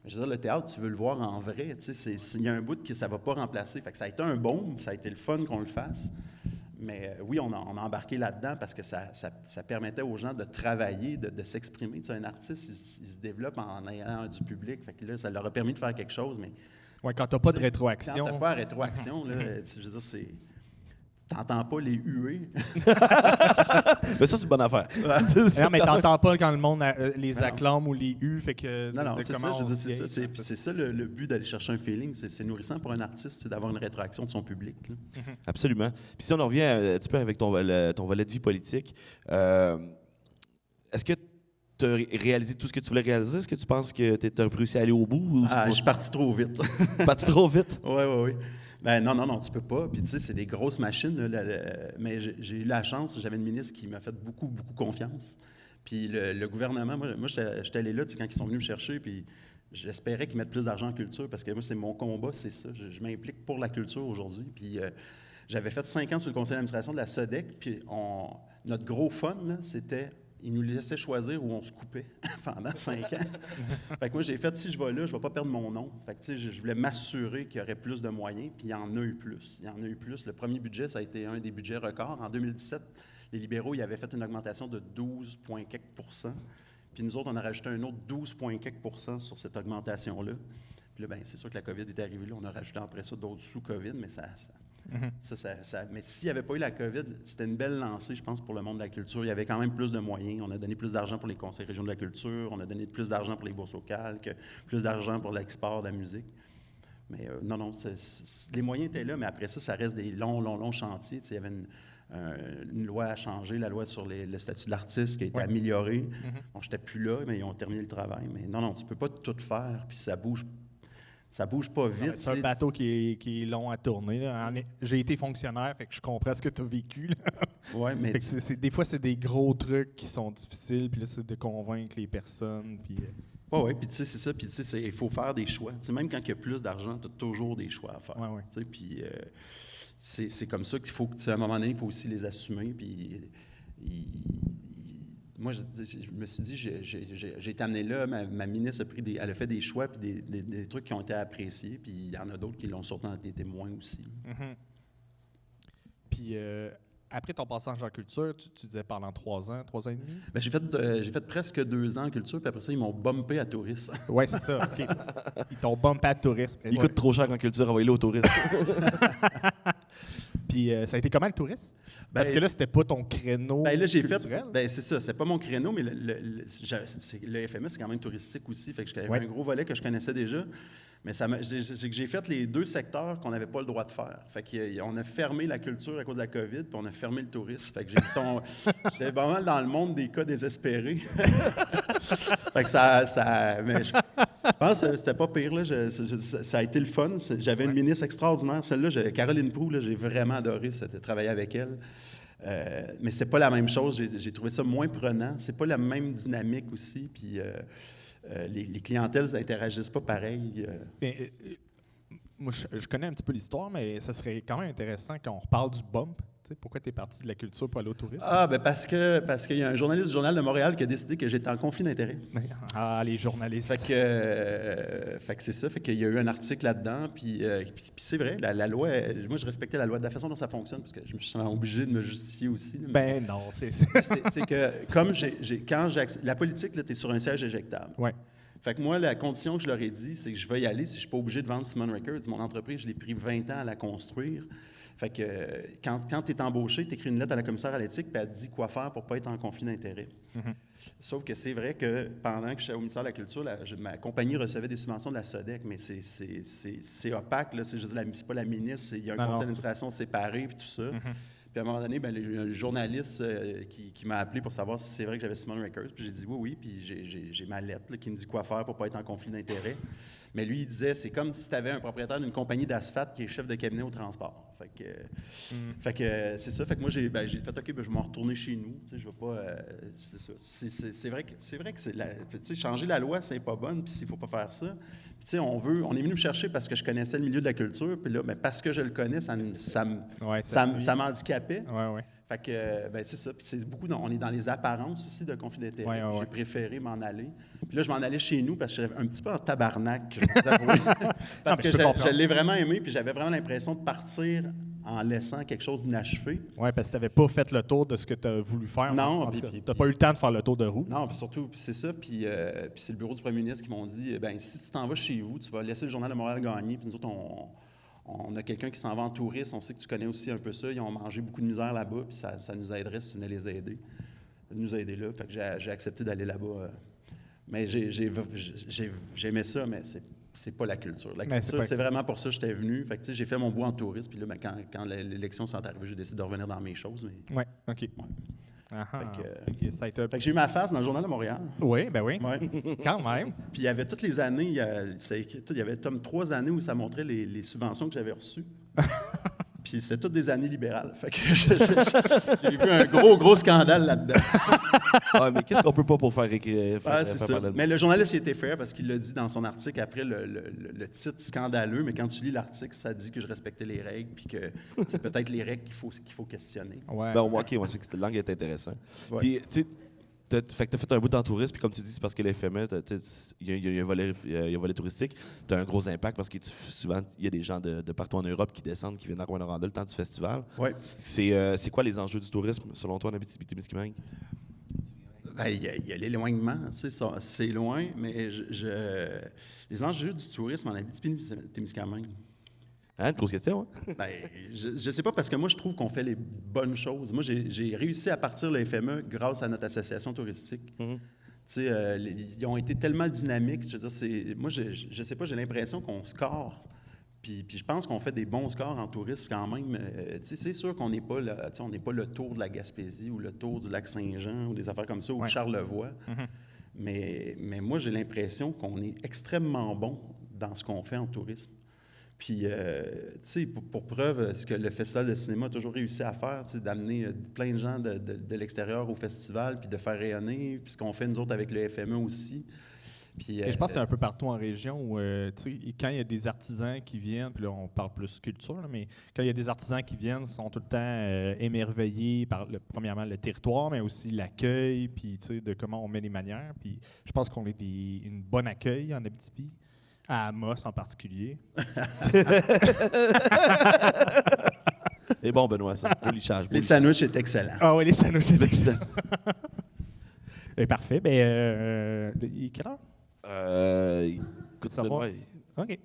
Je veux dire, le théâtre, tu veux le voir en vrai. Il y a un bout que ça ne va pas remplacer. Fait que ça a été un boom, ça a été le fun qu'on le fasse. Mais oui, on a embarqué là-dedans parce que ça permettait aux gens de travailler, de s'exprimer. Un artiste, il se développe en ayant du public. Fait que là, ça leur a permis de faire quelque chose. Mais quand tu n'as pas de rétroaction. Quand tu n'as pas de rétroaction, là, je veux dire, c'est... T'entends pas les huées. Mais ça, c'est une bonne affaire. Non, mais t'entends pas quand le monde les acclame ou les hue. Fait que non, c'est ça. Je veux dire, c'est ça le but d'aller chercher un feeling. C'est nourrissant pour un artiste, c'est d'avoir une rétroaction de son public. Là. Absolument. Puis si on en revient un petit peu avec ton volet de vie politique, est-ce que tu as réalisé tout ce que tu voulais réaliser? Est-ce que tu penses que tu as réussi à aller au bout? Je suis parti trop vite. Parti trop vite? Oui. Ben non, tu peux pas. Puis tu sais, c'est des grosses machines. Là, mais j'ai eu la chance, j'avais une ministre qui m'a fait beaucoup confiance. Puis le gouvernement, moi j'étais allé là, quand ils sont venus me chercher, puis j'espérais qu'ils mettent plus d'argent en culture, parce que moi, c'est mon combat, c'est ça. Je m'implique pour la culture aujourd'hui. Puis j'avais fait 5 ans sur le conseil d'administration de la SODEC, puis notre gros fun, là, c'était... Ils nous laissaient choisir où on se coupait pendant 5 ans. Fait que moi, j'ai fait, si je vais là, je ne vais pas perdre mon nom. Fait que, je voulais m'assurer qu'il y aurait plus de moyens, puis il y en a eu plus. Le premier budget, ça a été un des budgets records. En 2017, les libéraux, ils avaient fait une augmentation de 12,4 %. Puis nous autres, on a rajouté un autre 12,4 % sur cette augmentation-là. Puis là, bien, c'est sûr que la COVID est arrivée là. On a rajouté après ça d'autres sous-COVID, mais mais s'il n'y avait pas eu la COVID, c'était une belle lancée, je pense, pour le monde de la culture. Il y avait quand même plus de moyens. On a donné plus d'argent pour les conseils régionaux de la culture, on a donné plus d'argent pour les bourses au calque, plus d'argent pour l'export de la musique. Mais non, les moyens étaient là, mais après ça reste des longs chantiers. Il y avait une loi à changer, la loi sur le statut de l'artiste qui a été améliorée. Bon, je n'étais plus là, mais ils ont terminé le travail. Mais non, tu ne peux pas tout faire, puis ça bouge pas vite. C'est un bateau qui est long à tourner. Là. J'ai été fonctionnaire, fait que je comprends ce que tu as vécu. Oui, mais... des fois, c'est des gros trucs qui sont difficiles, puis là, c'est de convaincre les personnes. Puis... Oui, puis tu sais, c'est ça. Puis tu sais, il faut faire des choix. T'sais, même quand il y a plus d'argent, tu as toujours des choix à faire. Puis c'est comme ça qu'il faut, à un moment donné, il faut aussi les assumer. Puis moi, je me suis dit, j'ai été amené là, ma ministre elle a fait des choix puis des trucs qui ont été appréciés, puis il y en a d'autres qui l'ont sûrement été moins aussi. Mm-hmm. Puis après ton passage en culture, tu disais pendant 3 ans et demi? Ben, j'ai fait presque 2 ans en culture, puis après ça, ils m'ont bumpé à tourisme. Oui, c'est ça. OK. Ils t'ont bumpé à tourisme. Il coûte trop cher en culture, envoyez-le au tourisme. Puis ça a été comment le tourisme? Parce que là, c'était pas ton créneau. Ben là, j'ai culturel. fait. Ben c'est ça, c'est pas mon créneau, mais le FME, c'est quand même touristique aussi. Fait que j'avais un gros volet que je connaissais déjà. Mais c'est que j'ai fait les 2 secteurs qu'on n'avait pas le droit de faire. Fait qu'on a fermé la culture à cause de la COVID, puis on a fermé le tourisme. Fait que j'étais vraiment dans le monde des cas désespérés. Fait que mais je pense que c'était pas pire, là. Ça a été le fun. J'avais une ministre extraordinaire. Celle-là, Caroline Proulx, là, j'ai vraiment adoré travailler avec elle. Mais c'est pas la même chose. J'ai trouvé ça moins prenant. C'est pas la même dynamique aussi. Puis les clientèles n'interagissent pas pareil. Moi, je connais un petit peu l'histoire, mais ça serait quand même intéressant qu'on reparle du bump. Tu sais, pourquoi tu es parti de la culture pour aller au tourisme? Ah, ben parce qu'il y a un journaliste du Journal de Montréal qui a décidé que j'étais en conflit d'intérêts. Ah, les journalistes. Fait que c'est ça, fait qu'il y a eu un article là-dedans, puis c'est vrai, la loi, moi je respectais la loi de la façon dont ça fonctionne, parce que je me suis obligé de me justifier aussi. Là, ben non, c'est que comme la politique, là, tu es sur un siège éjectable. Ouais. Fait que moi, la condition que je leur ai dit, c'est que je vais y aller si je ne suis pas obligé de vendre Simon Records. Mon entreprise, je l'ai pris 20 ans à la construire. Fait que quand tu es embauché, tu écris une lettre à la commissaire à l'éthique, puis elle te dit quoi faire pour ne pas être en conflit d'intérêts. Mm-hmm. Sauf que c'est vrai que pendant que j'étais au ministère de la Culture, ma compagnie recevait des subventions de la SODEC, mais c'est opaque. Là, c'est pas la ministre, il y a un conseil d'administration séparé, puis tout ça. Mm-hmm. Puis à un moment donné, ben, il y a un journaliste qui m'a appelé pour savoir si c'est vrai que j'avais Simon Records. Puis j'ai dit oui, puis j'ai ma lettre là, qui me dit quoi faire pour ne pas être en conflit d'intérêts. Mais lui, il disait, c'est comme si tu avais un propriétaire d'une compagnie d'asphalte qui est chef de cabinet au transport. Fait que c'est ça. Fait que moi, j'ai fait, OK, ben, je vais m'en retourner chez nous. Tu sais, je vais pas... c'est ça. C'est vrai que tu sais, changer la loi, c'est pas bonne, puis il faut pas faire ça. Puis tu sais, on est venu me chercher parce que je connaissais le milieu de la culture, puis là, ben, parce que je le connais, ça m'handicapait. Ouais. Fait que, ben, c'est ça. Puis c'est on est dans les apparences aussi de conflit d'intérêt. J'ai préféré m'en aller. Puis là, je m'en allais chez nous parce que j'étais un petit peu en tabarnak, je vais vous avouer. Parce que je l'ai vraiment aimé, puis j'avais vraiment l'impression de partir en laissant quelque chose d'inachevé. Oui, parce que tu n'avais pas fait le tour de ce que tu as voulu faire. Non. Tu n'as pas eu le temps de faire le tour de roue. Non, puis surtout, c'est ça. Puis c'est le bureau du premier ministre qui m'ont dit, ben si tu t'en vas chez vous, tu vas laisser le Journal de Montréal gagner, puis nous autres, on a quelqu'un qui s'en va en touriste, on sait que tu connais aussi un peu ça, ils ont mangé beaucoup de misère là-bas, puis ça nous aiderait si tu venais les aider. Nous aider là, fait que j'ai accepté d'aller là-bas. Mais j'aimais ça, mais c'est pas la culture. La culture, c'est vraiment pour ça que j'étais venu. Fait que j'ai fait mon bout en touriste, puis là, ben, quand l'élection s'est arrivée, j'ai décidé de revenir dans mes choses. Oui, OK. Ouais. Ça a été fait que j'ai eu ma face dans le Journal de Montréal. Oui, ben oui. Ouais. Quand même. Puis il y avait toutes les années, il y avait comme 3 années où ça montrait les subventions que j'avais reçues. Puis c'était toutes des années libérales. Fait que j'ai vu un gros scandale là-dedans. Ouais, mais qu'est-ce qu'on peut pas pour faire c'est ça. Mais le journaliste, il était fair parce qu'il l'a dit dans son article après le titre scandaleux, mais quand tu lis l'article, ça dit que je respectais les règles puis que c'est peut-être les règles qu'il faut questionner. Ouais. Ben, OK, moi, c'est que cette langue est intéressante. Ouais. Puis, tu sais, fait que tu as fait un bout en tourisme, puis comme tu dis, c'est parce que le FME, il y a un volet touristique, tu as un gros impact parce que souvent, il y a des gens de partout en Europe qui descendent, qui viennent à Rouyn-Noranda le temps du festival. Ouais. C'est quoi les enjeux du tourisme, selon toi, en Abitibi-Témiscamingue? Ben, il y a l'éloignement, c'est loin, mais les enjeux du tourisme en Abitibi-Témiscamingue. Hein, grosse question, hein? Ben, je sais pas, parce que moi, je trouve qu'on fait les bonnes choses. Moi, j'ai réussi à partir le FME grâce à notre association touristique. Mm-hmm. Ils ont été tellement dynamiques. Je veux dire, moi, je sais pas, j'ai l'impression qu'on score. Puis je pense qu'on fait des bons scores en tourisme quand même. C'est sûr qu'on n'est pas on n'est pas le tour de la Gaspésie ou le tour du lac Saint-Jean ou des affaires comme ça, ou Charlevoix. Mm-hmm. Mais moi, j'ai l'impression qu'on est extrêmement bon dans ce qu'on fait en tourisme. Puis, tu sais, pour preuve, ce que le Festival de cinéma a toujours réussi à faire, d'amener plein de gens de l'extérieur au festival, puis de faire rayonner, puis ce qu'on fait nous autres avec le FME aussi, Puis, Et je pense que c'est un peu partout en région où, tu sais, quand il y a des artisans qui viennent, puis là, on parle plus culture, là, mais quand il y a des artisans qui viennent, ils sont tout le temps émerveillés par, premièrement, le territoire, mais aussi l'accueil, puis, tu sais, de comment on met les manières. Puis je pense qu'on est une bonne accueil en Abitibi, à Amos en particulier. Et bon, Benoît, ça. Beau lichage. les sandwichs étaient excellents. Ah oui, les sandwichs. Parfait. Il est quelle heure? Écoute, Savoir. Benoît, OK.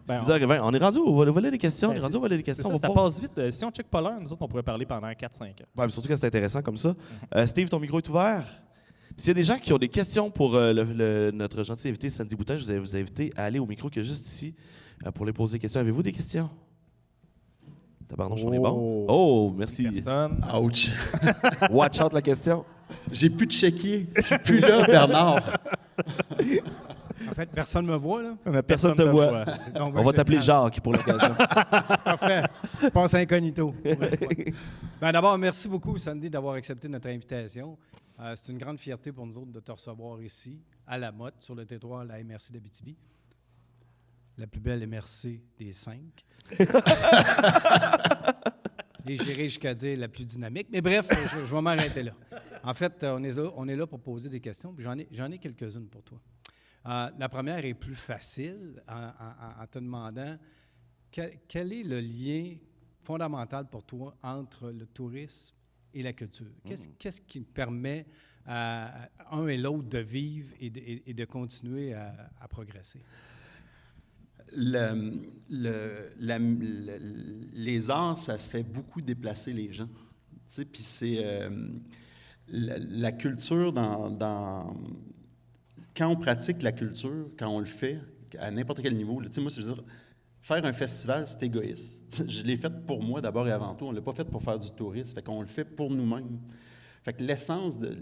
Ben, 6h20. On est rendu au volet des questions. Ben, on est rendu au volet des questions. ça, On va ça pas- passe vite. Si on check pas l'heure, nous autres, on pourrait parler pendant 4-5 ans. Ouais, mais surtout que c'est intéressant comme ça. Steve, ton micro est ouvert. S'il y a des gens qui ont des questions pour notre gentil invité Sandy Boutin, je vais vous inviter à aller au micro qui est juste ici pour les poser des questions. Avez-vous des questions? Tabarnouche, on est bon. Oh, merci. Personne. Ouch! Watch out la question. J'ai plus de chéquier. Je suis plus là, Bernard. En fait, personne ne me voit, là. Personne te voit. Donc, On va je t'appeler prends- Jacques pour l'occasion. Parfait. Je passe incognito. Ben, d'abord, merci beaucoup, Sandy, d'avoir accepté notre invitation. C'est une grande fierté pour nous autres de te recevoir ici, à La Motte, sur le territoire de la MRC d'Abitibi. La plus belle MRC des 5. Et j'irai jusqu'à dire la plus dynamique. Mais bref, je vais m'arrêter là. En fait, on est là pour poser des questions, puis j'en ai quelques-unes pour toi. La première est plus facile en te demandant quel est le lien fondamental pour toi entre le tourisme et la culture? Qu'est-ce qui permet à un et l'autre de vivre et de continuer à progresser? Les arts, ça se fait beaucoup déplacer les gens. Tu sais, puis c'est la culture quand on pratique la culture, quand on le fait, à n'importe quel niveau, là, tu sais, moi, je veux dire, faire un festival, c'est égoïste. Je l'ai fait pour moi d'abord et avant tout. On ne l'a pas fait pour faire du tourisme. Fait qu'on le fait pour nous-mêmes. Fait que l'essence du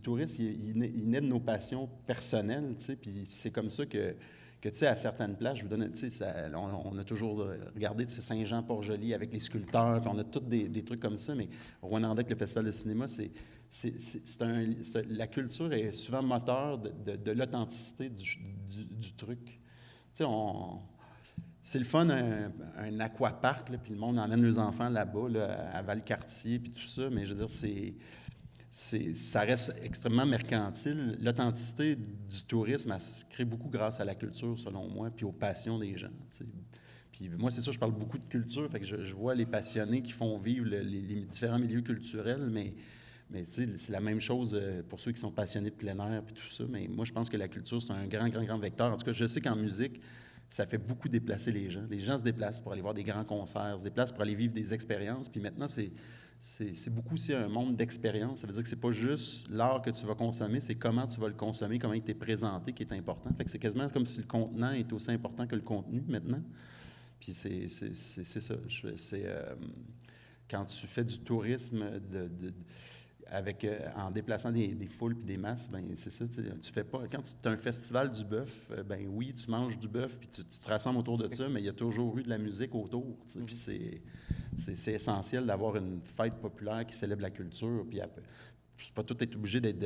tourisme, il naît de nos passions personnelles, tu sais, puis c'est comme ça que tu sais, à certaines places, je vous donne, tu sais, on a toujours regardé, tu sais, Saint-Jean-Port-Joli avec les sculpteurs, puis on a tous des trucs comme ça, mais au Rwanda, le festival de cinéma, la culture est souvent moteur de l'authenticité du truc. Tu sais, c'est le fun, un aquapark, là, puis le monde emmène les enfants là-bas, là, à Valcartier, puis tout ça, mais je veux dire, ça reste extrêmement mercantile. L'authenticité du tourisme, elle se crée beaucoup grâce à la culture, selon moi, puis aux passions des gens. Tu sais. Puis moi, c'est sûr, je parle beaucoup de culture, fait que je vois les passionnés qui font vivre les différents milieux culturels, mais tu sais, c'est la même chose pour ceux qui sont passionnés de plein air puis tout ça. Mais moi, je pense que la culture, c'est un grand, grand, grand vecteur. En tout cas, je sais qu'en musique, ça fait beaucoup déplacer les gens. Les gens se déplacent pour aller voir des grands concerts, se déplacent pour aller vivre des expériences. Puis maintenant, c'est beaucoup aussi un monde d'expérience. Ça veut dire que c'est pas juste l'art que tu vas consommer, c'est comment tu vas le consommer, comment il t'est présenté qui est important. Fait que c'est quasiment comme si le contenant est aussi important que le contenu maintenant. Puis c'est ça. Quand tu fais du tourisme en déplaçant des foules puis des masses, ben c'est ça. Tu fais pas. Quand tu as un festival du bœuf, ben oui, tu manges du bœuf puis tu te rassembles autour de ça, mais il y a toujours eu de la musique autour. Puis c'est essentiel d'avoir une fête populaire qui célèbre la culture. Puis pas tout est obligé d'être.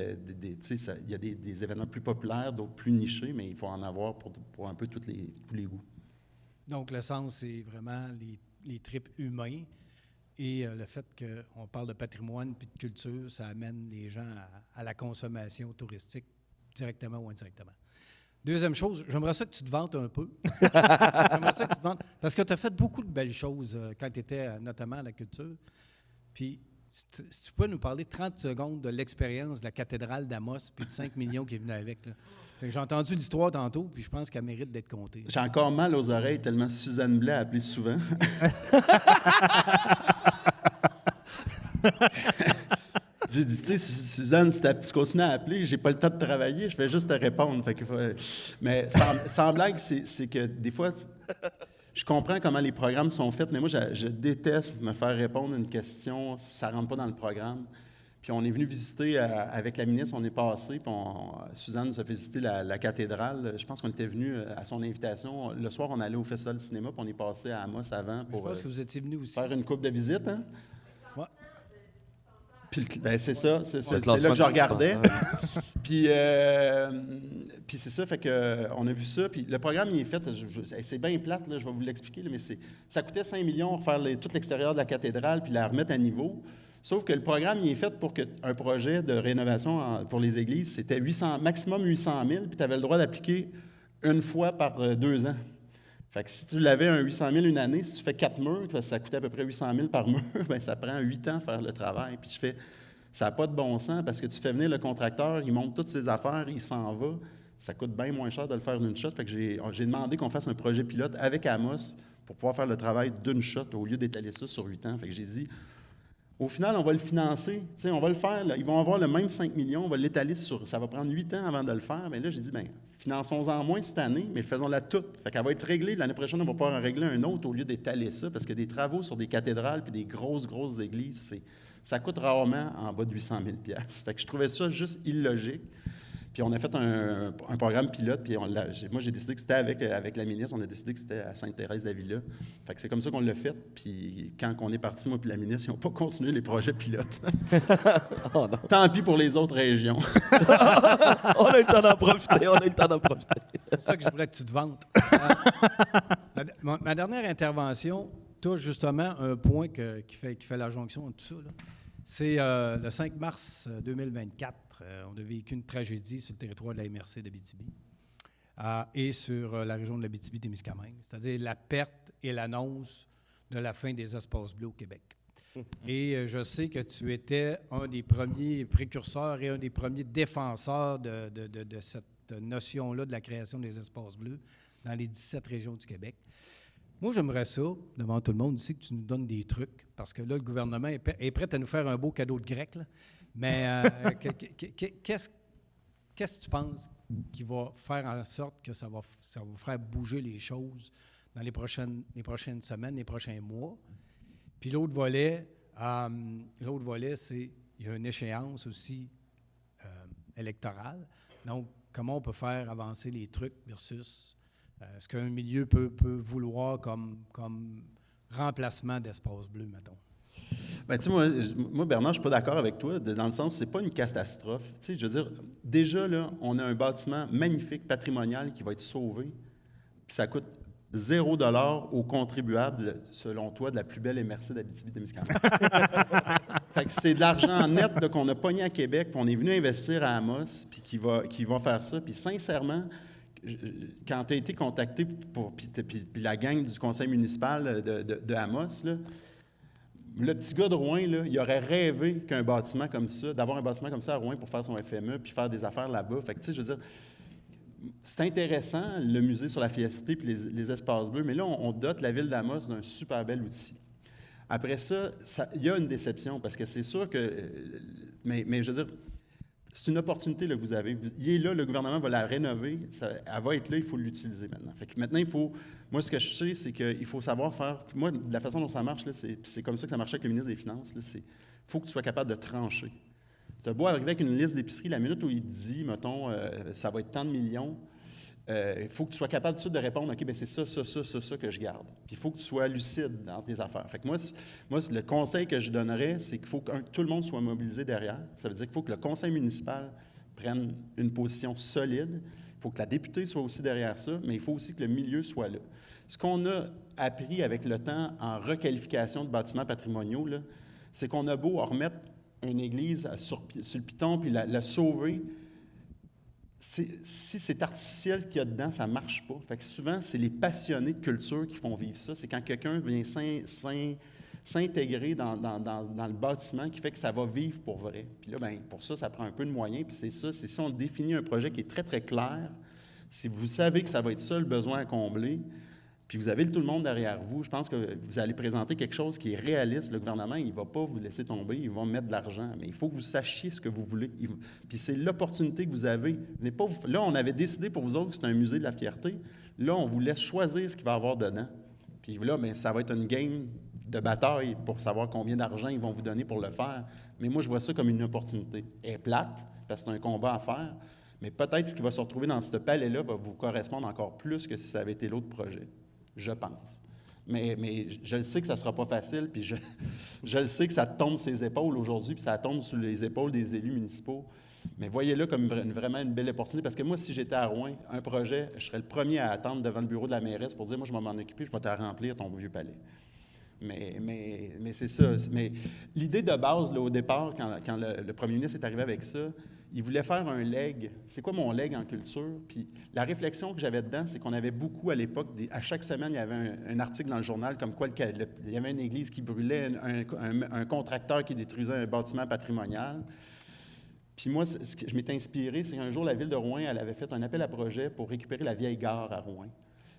Il y a des événements plus populaires, d'autres plus nichés, mais il faut en avoir pour un peu tous les goûts. Donc, l'essence, c'est vraiment les tripes humains. Et le fait qu'on parle de patrimoine puis de culture, ça amène les gens à la consommation touristique, directement ou indirectement. Deuxième chose, j'aimerais ça que tu te vantes un peu. J'aimerais ça que tu te vantes, parce que tu as fait beaucoup de belles choses quand tu étais notamment à la culture. Puis, si tu peux nous parler 30 secondes de l'expérience de la cathédrale d'Amos puis de 5 millions qui est venu avec. Là. J'ai entendu l'histoire tantôt, puis je pense qu'elle mérite d'être contée. J'ai encore mal aux oreilles tellement Suzanne Blais a appelé souvent. J'ai dit, tu sais, Suzanne, si tu continues à appeler, j'ai pas le temps de travailler, je fais juste te répondre. Fait mais sans blague, c'est que des fois, je comprends comment les programmes sont faits, mais moi, je déteste me faire répondre à une question si ça rentre pas dans le programme. Puis on est venu visiter, avec la ministre, on est passé, puis Suzanne nous a fait visiter la cathédrale. Je pense qu'on était venu à son invitation. Le soir, on allait au Festival du cinéma, puis on est passé à Amos avant pour Je pense que vous étiez venu aussi. faire une coupe de visite. Hein? Ouais. Puis c'est ça, c'est Le là que je regardais. classement, Puis c'est ça, fait que on a vu ça. Puis le programme, il est fait, c'est bien plate, là, je vais vous l'expliquer, là, mais ça coûtait 5 millions refaire tout l'extérieur de la cathédrale puis la remettre à niveau. Sauf que le programme, il est fait pour qu'un projet de rénovation pour les églises, c'était maximum 800 000, puis tu avais le droit d'appliquer une fois par 2 ans. Fait que si tu l'avais un 800 000 une année, si tu fais 4 murs, ça coûtait à peu près 800 000 par mur, bien, ça prend 8 ans à faire le travail. Puis je fais, ça n'a pas de bon sens parce que tu fais venir le contracteur, il monte toutes ses affaires, il s'en va. Ça coûte bien moins cher de le faire d'une shot. Fait que j'ai demandé qu'on fasse un projet pilote avec Amos pour pouvoir faire le travail d'une shot au lieu d'étaler ça sur 8 ans. Fait que j'ai dit, au final, on va le financer. T'sais, on va le faire. Là, ils vont avoir le même 5 millions. On va l'étaler sur... Ça va prendre 8 ans avant de le faire. Mais là, j'ai dit, bien, finançons-en moins cette année, mais faisons-la toute. Fait qu'elle va être réglée. L'année prochaine, on va pouvoir en régler un autre au lieu d'étaler ça. Parce que des travaux sur des cathédrales puis des grosses églises, ça coûte rarement en bas de 800 000 $. Fait que je trouvais ça juste illogique. Puis on a fait un programme pilote, puis moi j'ai décidé que c'était avec la ministre, on a décidé que c'était à Sainte-Thérèse-d'Avila. Fait que c'est comme ça qu'on l'a fait, puis quand on est parti, moi puis la ministre, ils n'ont pas continué les projets pilotes. Oh non. Tant pis pour les autres régions. On a eu le temps d'en profiter. C'est pour ça que je voulais que tu te vantes. Ma dernière intervention touche justement un point qui fait la jonction de tout ça, là. C'est le 5 mars 2024. On a vécu une tragédie sur le territoire de la MRC d'Abitibi et sur la région de l'Abitibi-Témiscamingue, c'est-à-dire la perte et l'annonce de la fin des espaces bleus au Québec. Et je sais que tu étais un des premiers précurseurs et un des premiers défenseurs de cette notion-là de la création des espaces bleus dans les 17 régions du Québec. Moi, j'aimerais ça, devant tout le monde ici, que tu nous donnes des trucs, parce que là, le gouvernement est prêt à nous faire un beau cadeau de grec, là. Mais qu'est-ce que tu penses qui va faire en sorte que ça va faire bouger les choses dans les prochaines semaines, les prochains mois? Puis l'autre volet, c'est il y a une échéance aussi électorale. Donc, comment on peut faire avancer les trucs versus ce qu'un milieu peut vouloir comme remplacement d'espace bleu, mettons? Bien, tu sais, moi, Bernard, je ne suis pas d'accord avec toi, dans le sens, c'est pas une catastrophe. Tu sais, je veux dire, déjà, là, on a un bâtiment magnifique, patrimonial, qui va être sauvé, puis ça coûte 0 $ aux contribuables, selon toi, de la plus belle MRC d'Abitibi-Témiscamingue. Fait que c'est de l'argent net là, qu'on a pogné à Québec, puis on est venu investir à Amos, puis qui va faire ça. Puis sincèrement, quand tu as été contacté puis la gang du conseil municipal de Amos, là, le petit gars de Rouyn, là, il aurait rêvé qu'un bâtiment comme ça, d'avoir un bâtiment comme ça à Rouyn pour faire son FME puis faire des affaires là-bas. Fait que, tu sais, je veux dire, c'est intéressant, le musée sur la fierté puis les espaces bleus, mais là, on dote la ville d'Amos d'un super bel outil. Après ça, il y a une déception parce que c'est sûr que... Mais je veux dire, c'est une opportunité là, que vous avez. Il est là, le gouvernement va la rénover. Elle va être là, il faut l'utiliser maintenant. Fait que maintenant, il faut... Moi, ce que je sais, c'est qu'il faut savoir faire... Moi, de la façon dont ça marche, là, c'est comme ça que ça marchait avec le ministre des Finances. Il faut que tu sois capable de trancher. Tu as beau arriver avec une liste d'épicerie, la minute où il te dit, mettons, ça va être tant de millions, il faut que tu sois capable tout de suite de répondre, OK, bien c'est ça que je garde. Puis il faut que tu sois lucide dans tes affaires. Fait que moi, le conseil que je donnerais, c'est qu'il faut que tout le monde soit mobilisé derrière. Ça veut dire qu'il faut que le conseil municipal prenne une position solide. Il faut que la députée soit aussi derrière ça, mais il faut aussi que le milieu soit là. Ce qu'on a appris avec le temps en requalification de bâtiments patrimoniaux, là, c'est qu'on a beau remettre une église sur le piton puis la sauver. Si c'est artificiel ce qu'il y a dedans, ça ne marche pas. Fait que souvent, c'est les passionnés de culture qui font vivre ça. C'est quand quelqu'un vient s'intégrer dans le bâtiment qui fait que ça va vivre pour vrai. Puis là, bien, pour ça, ça prend un peu de moyens. Puis c'est ça, c'est si on définit un projet qui est très, très clair, si vous savez que ça va être ça le besoin à combler, puis vous avez tout le monde derrière vous, je pense que vous allez présenter quelque chose qui est réaliste. Le gouvernement, il ne va pas vous laisser tomber, il va mettre de l'argent. Mais il faut que vous sachiez ce que vous voulez. Puis c'est l'opportunité que vous avez. Là, on avait décidé pour vous autres que c'était un musée de la fierté. Là, on vous laisse choisir ce qu'il va y avoir dedans. Puis là, bien, ça va être une game de bataille pour savoir combien d'argent ils vont vous donner pour le faire. Mais moi, je vois ça comme une opportunité. Elle est plate, parce que c'est un combat à faire. Mais peut-être ce qui va se retrouver dans ce palais-là va vous correspondre encore plus que si ça avait été l'autre projet. Je pense. Mais je le sais que ça ne sera pas facile, puis je le sais que ça tombe sur ses épaules aujourd'hui, puis ça tombe sur les épaules des élus municipaux. Mais voyez-le comme vraiment une belle opportunité, parce que moi, si j'étais à Rouen, un projet, je serais le premier à attendre devant le bureau de la mairesse pour dire, moi, je vais m'en occuper, je vais te remplir ton vieux palais. Mais c'est ça. Mais l'idée de base, là, au départ, quand le premier ministre est arrivé avec ça, il voulait faire un leg. C'est quoi mon leg en culture? Puis la réflexion que j'avais dedans, c'est qu'on avait beaucoup à l'époque, à chaque semaine, il y avait un article dans le journal comme quoi il y avait une église qui brûlait, un contracteur qui détruisait un bâtiment patrimonial. Puis moi, ce que je m'étais inspiré, c'est qu'un jour, la Ville de Rouen, elle avait fait un appel à projet pour récupérer la vieille gare à Rouen.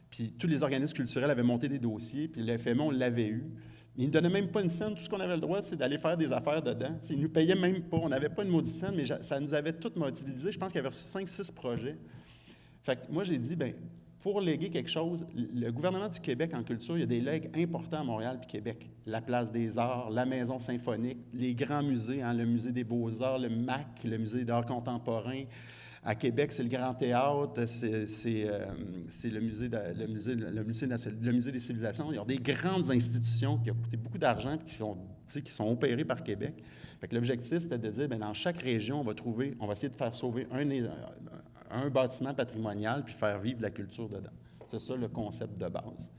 Puis tous les organismes culturels avaient monté des dossiers, puis le FME, on l'avait eu. Ils ne donnaient même pas une scène. Tout ce qu'on avait le droit, c'est d'aller faire des affaires dedans. T'sais, ils ne nous payaient même pas. On n'avait pas une maudite scène, mais ça nous avait tout mobilisés. Je pense qu'il y avait reçu 5-6 projets. Fait que moi, j'ai dit, bien, pour léguer quelque chose, le gouvernement du Québec en culture, il y a des legs importants à Montréal puis Québec. La Place des Arts, la Maison symphonique, les grands musées, hein, le Musée des Beaux-Arts, le MAC, le Musée d'art contemporain. À Québec, c'est le Grand Théâtre, c'est le musée des civilisations. Il y a des grandes institutions qui ont coûté beaucoup d'argent et qui sont opérées par Québec. Fait que l'objectif, c'était de dire, bien, dans chaque région, on va essayer de faire sauver un bâtiment patrimonial puis faire vivre la culture dedans. C'est ça le concept de base.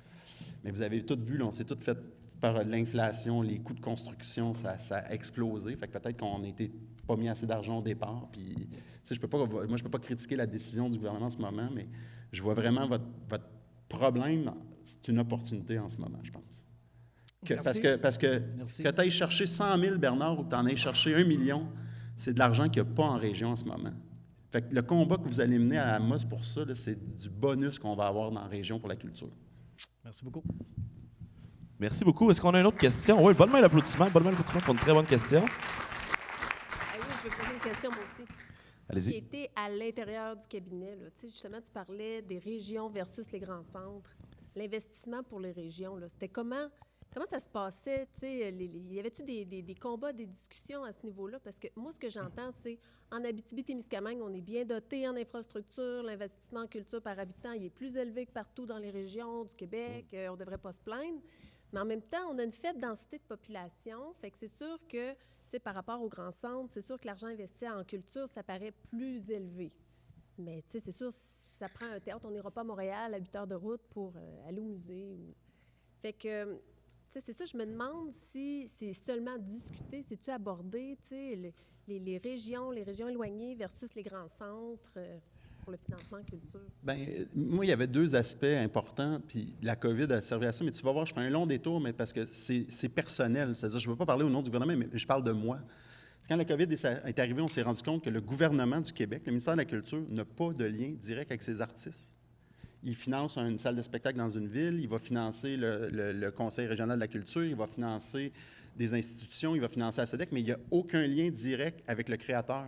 Mais vous avez tout vu, là, on s'est tout fait par l'inflation, les coûts de construction, ça a explosé. Fait que peut-être qu'on n'était pas mis assez d'argent au départ. Puis, je peux pas critiquer la décision du gouvernement en ce moment, mais je vois vraiment votre problème, c'est une opportunité en ce moment, je pense. Parce que tu ailles chercher 100 000, Bernard, ou que tu en ailles chercher 1 million, c'est de l'argent qu'il n'y a pas en région en ce moment. Fait que le combat que vous allez mener à Amos pour ça, là, c'est du bonus qu'on va avoir dans la région pour la culture. Merci beaucoup. Merci beaucoup. Est-ce qu'on a une autre question? Oui, bonne main d'applaudissement pour une très bonne question. Oui, je vais poser une question, moi aussi. Allez-y. Qui était à l'intérieur du cabinet. Là. Justement, tu parlais des régions versus les grands centres. L'investissement pour les régions, c'était comment ça se passait? Y avait-tu des combats, des discussions à ce niveau-là? Parce que moi, ce que j'entends, c'est en Abitibi-Témiscamingue, on est bien doté en infrastructure. L'investissement en culture par habitant, il est plus élevé que partout dans les régions du Québec. On ne devrait pas se plaindre. Mais en même temps, on a une faible densité de population. Fait que c'est sûr que, par rapport aux grands centres, c'est sûr que l'argent investi en culture, ça paraît plus élevé. Mais, c'est sûr, ça prend un théâtre. On n'ira pas à Montréal à 8 heures de route pour aller au musée. Fait que, c'est ça, je me demande si c'est seulement discuté, c'est-tu abordé, les régions éloignées versus les grands centres pour le financement en culture? Bien, moi, il y avait 2 aspects importants, puis la COVID a servi à ça, mais tu vas voir, je fais un long détour, mais parce que c'est personnel. C'est-à-dire, je ne veux pas parler au nom du gouvernement, mais je parle de moi. Quand la COVID est arrivée, on s'est rendu compte que le gouvernement du Québec, le ministère de la Culture, n'a pas de lien direct avec ses artistes. Il finance une salle de spectacle dans une ville, il va financer le Conseil régional de la culture, il va financer des institutions, il va financer la SODEC, mais il n'y a aucun lien direct avec le créateur.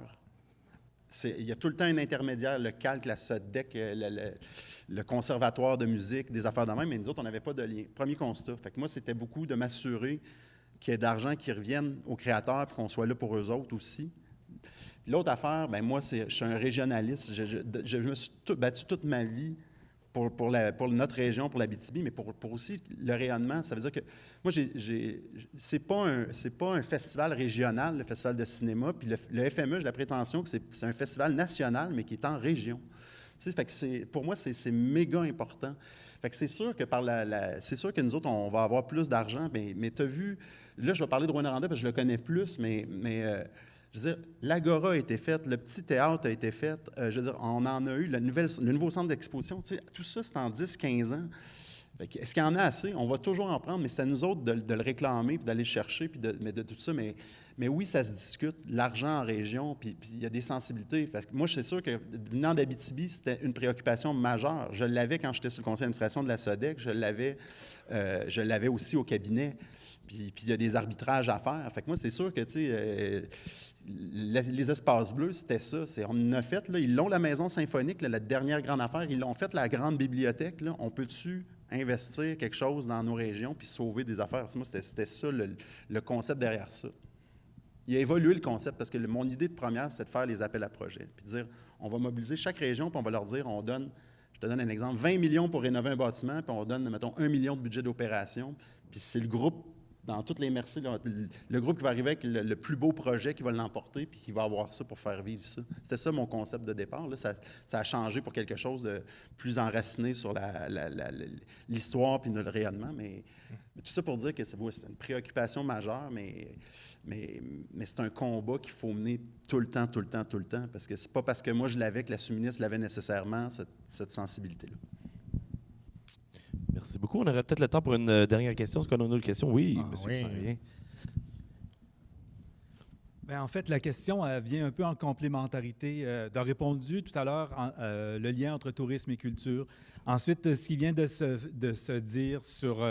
Il y a tout le temps un intermédiaire, le calque, la SODEC, le conservatoire de musique, des affaires de même, mais nous autres, on n'avait pas de lien. Premier constat. Fait que moi, c'était beaucoup de m'assurer qu'il y ait d'argent qui revienne aux créateurs et qu'on soit là pour eux autres aussi. L'autre affaire, bien moi, je suis un régionaliste. Je me suis battu toute ma vie pour notre région, pour l'Abitibi, mais pour aussi le rayonnement. Ça veut dire que moi, c'est pas un festival régional, le festival de cinéma, puis le FME, j'ai la prétention que c'est un festival national, mais qui est en région. Tu sais, fait que pour moi, c'est méga important. Fait que c'est sûr que c'est sûr que nous autres, on va avoir plus d'argent, mais tu as vu, là, je vais parler de Rouyn-Noranda parce que je le connais plus, mais je veux dire, l'Agora a été faite, le petit théâtre a été fait, je veux dire, on en a eu, le nouveau centre d'exposition, tu sais, tout ça, c'est en 10-15 ans. Est-ce qu'il y en a assez? On va toujours en prendre, mais c'est à nous autres de le réclamer, puis d'aller le chercher, puis de tout ça, mais oui, ça se discute, l'argent en région, puis il y a des sensibilités. Parce que moi, je suis sûr que venant d'Abitibi, c'était une préoccupation majeure. Je l'avais quand j'étais sur le conseil d'administration de la SODEC, je l'avais aussi au cabinet. Puis il y a des arbitrages à faire. Fait que moi, c'est sûr que, tu sais, les espaces bleus, c'était ça. On en a fait, là, ils l'ont la maison symphonique, là, la dernière grande affaire. Ils l'ont fait la grande bibliothèque. Là. On peut-tu investir quelque chose dans nos régions puis sauver des affaires? Moi, c'était ça, le concept derrière ça. Il a évolué le concept parce que mon idée de première, c'était de faire les appels à projets. Puis de dire, on va mobiliser chaque région puis on va leur dire, je te donne un exemple, 20 millions pour rénover un bâtiment, puis on donne, mettons, 1 million de budget d'opération, puis c'est le groupe, dans toutes les merci, le groupe qui va arriver avec le plus beau projet qui va l'emporter, puis qui va avoir ça pour faire vivre ça. C'était ça mon concept de départ. Là. Ça a changé pour quelque chose de plus enraciné sur l'histoire puis le rayonnement, mais tout ça pour dire que c'est une préoccupation majeure, mais c'est un combat qu'il faut mener tout le temps, parce que c'est pas parce que moi je l'avais que la sous-ministre l'avait nécessairement, cette sensibilité-là. Merci beaucoup. On aurait peut-être le temps pour une dernière question. Est-ce qu'on a une autre question? Oui, monsieur oui. Sarrien. Bien, en fait, la question elle vient un peu en complémentarité. Tu as répondu tout à l'heure le lien entre tourisme et culture. Ensuite, ce qui vient de se dire sur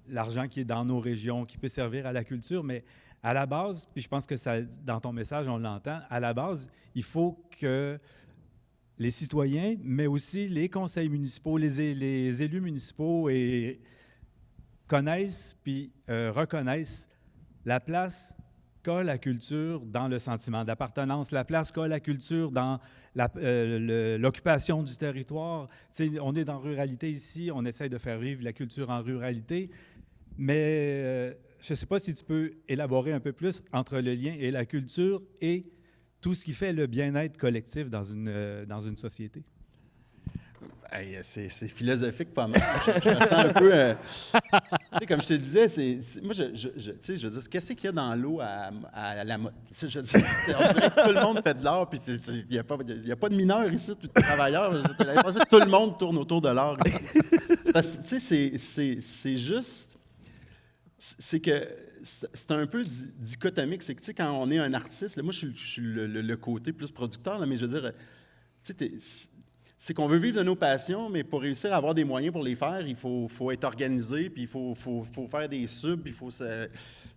l'argent qui est dans nos régions, qui peut servir à la culture, mais à la base, puis je pense que ça, dans ton message, on l'entend, à la base, il faut que les citoyens, mais aussi les conseils municipaux, les élus municipaux connaissent puis reconnaissent la place qu'a la culture dans le sentiment d'appartenance, la place qu'a la culture dans l'occupation du territoire. Tu sais, on est dans la ruralité ici, on essaie de faire vivre la culture en ruralité, mais je ne sais pas si tu peux élaborer un peu plus entre le lien et la culture et tout ce qui fait le bien-être collectif dans une société. Hey, c'est philosophique pas mal. Je me sens un peu... tu sais, comme je te disais, moi, je veux dire, qu'est-ce qu'il y a dans l'eau à la mode? Je veux dire, on dirait que tout le monde fait de l'art, puis il n'y a pas de mineurs ici, tout de travailleurs. J'ai l'impression que tout le monde tourne autour de l'art. Tu sais, c'est juste... C'est que c'est un peu dichotomique. C'est que, tu sais, quand on est un artiste, là, moi, je suis le côté plus producteur, là, mais je veux dire, tu sais, c'est qu'on veut vivre de nos passions, mais pour réussir à avoir des moyens pour les faire, il faut être organisé, puis il faut faire des subs, puis il faut se...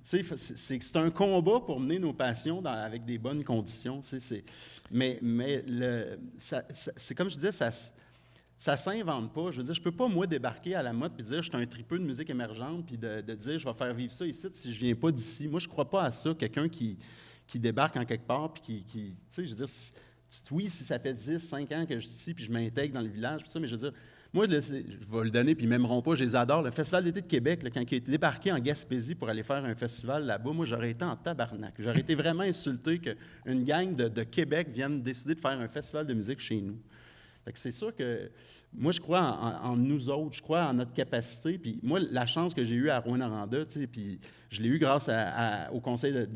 Tu sais, c'est un combat pour mener nos passions avec des bonnes conditions. Tu sais, mais c'est comme je disais, ça s'invente pas. Je veux dire, je peux pas, moi, débarquer à la mode puis dire je suis un tripeux de musique émergente puis de dire je vais faire vivre ça ici si je viens pas d'ici. Moi, je crois pas à ça. Quelqu'un qui débarque en quelque part puis tu sais, je veux dire, oui, si ça fait 10, 5 ans que je suis ici puis je m'intègre dans le village, puis ça, mais je veux dire, moi, je vais le donner puis ils m'aimeront pas, je les adore. Le Festival d'été de Québec, là, quand il a été débarqué en Gaspésie pour aller faire un festival là-bas, moi, j'aurais été en tabarnak. J'aurais été vraiment insulté qu'une gang de Québec vienne décider de faire un festival de musique chez nous. Fait que c'est sûr que moi, je crois en nous autres, je crois en notre capacité. Puis moi, la chance que j'ai eue à Rouyn-Noranda, tu sais, puis je l'ai eue grâce au conseil à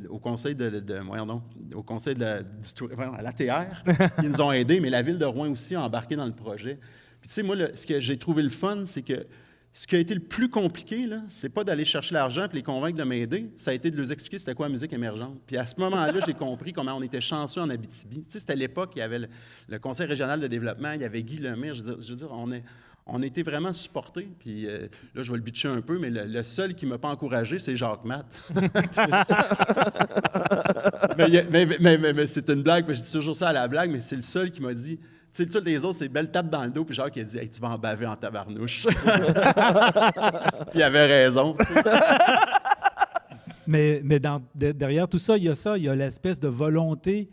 l'ATR, qui nous ont aidés, mais la ville de Rouen aussi a embarqué dans le projet. Puis tu sais, moi, ce que j'ai trouvé le fun, c'est que ce qui a été le plus compliqué, là, c'est pas d'aller chercher l'argent et les convaincre de m'aider, ça a été de leur expliquer c'était quoi la musique émergente. Puis à ce moment-là, j'ai compris comment on était chanceux en Abitibi. Tu sais, c'était à l'époque, il y avait le Conseil régional de développement, il y avait Guy Lemire. Je veux dire on a été vraiment supportés. Puis là, je vais le bitcher un peu, mais le seul qui ne m'a pas encouragé, c'est Jacques Matt. mais c'est une blague, je dis toujours ça à la blague, mais c'est le seul qui m'a dit... Tu sais, toutes les autres, c'est belle tape dans le dos, puis Jacques, il a dit hey, « tu vas en baver en tabarnouche. » Puis il avait raison. Mais derrière tout ça, il y a l'espèce de volonté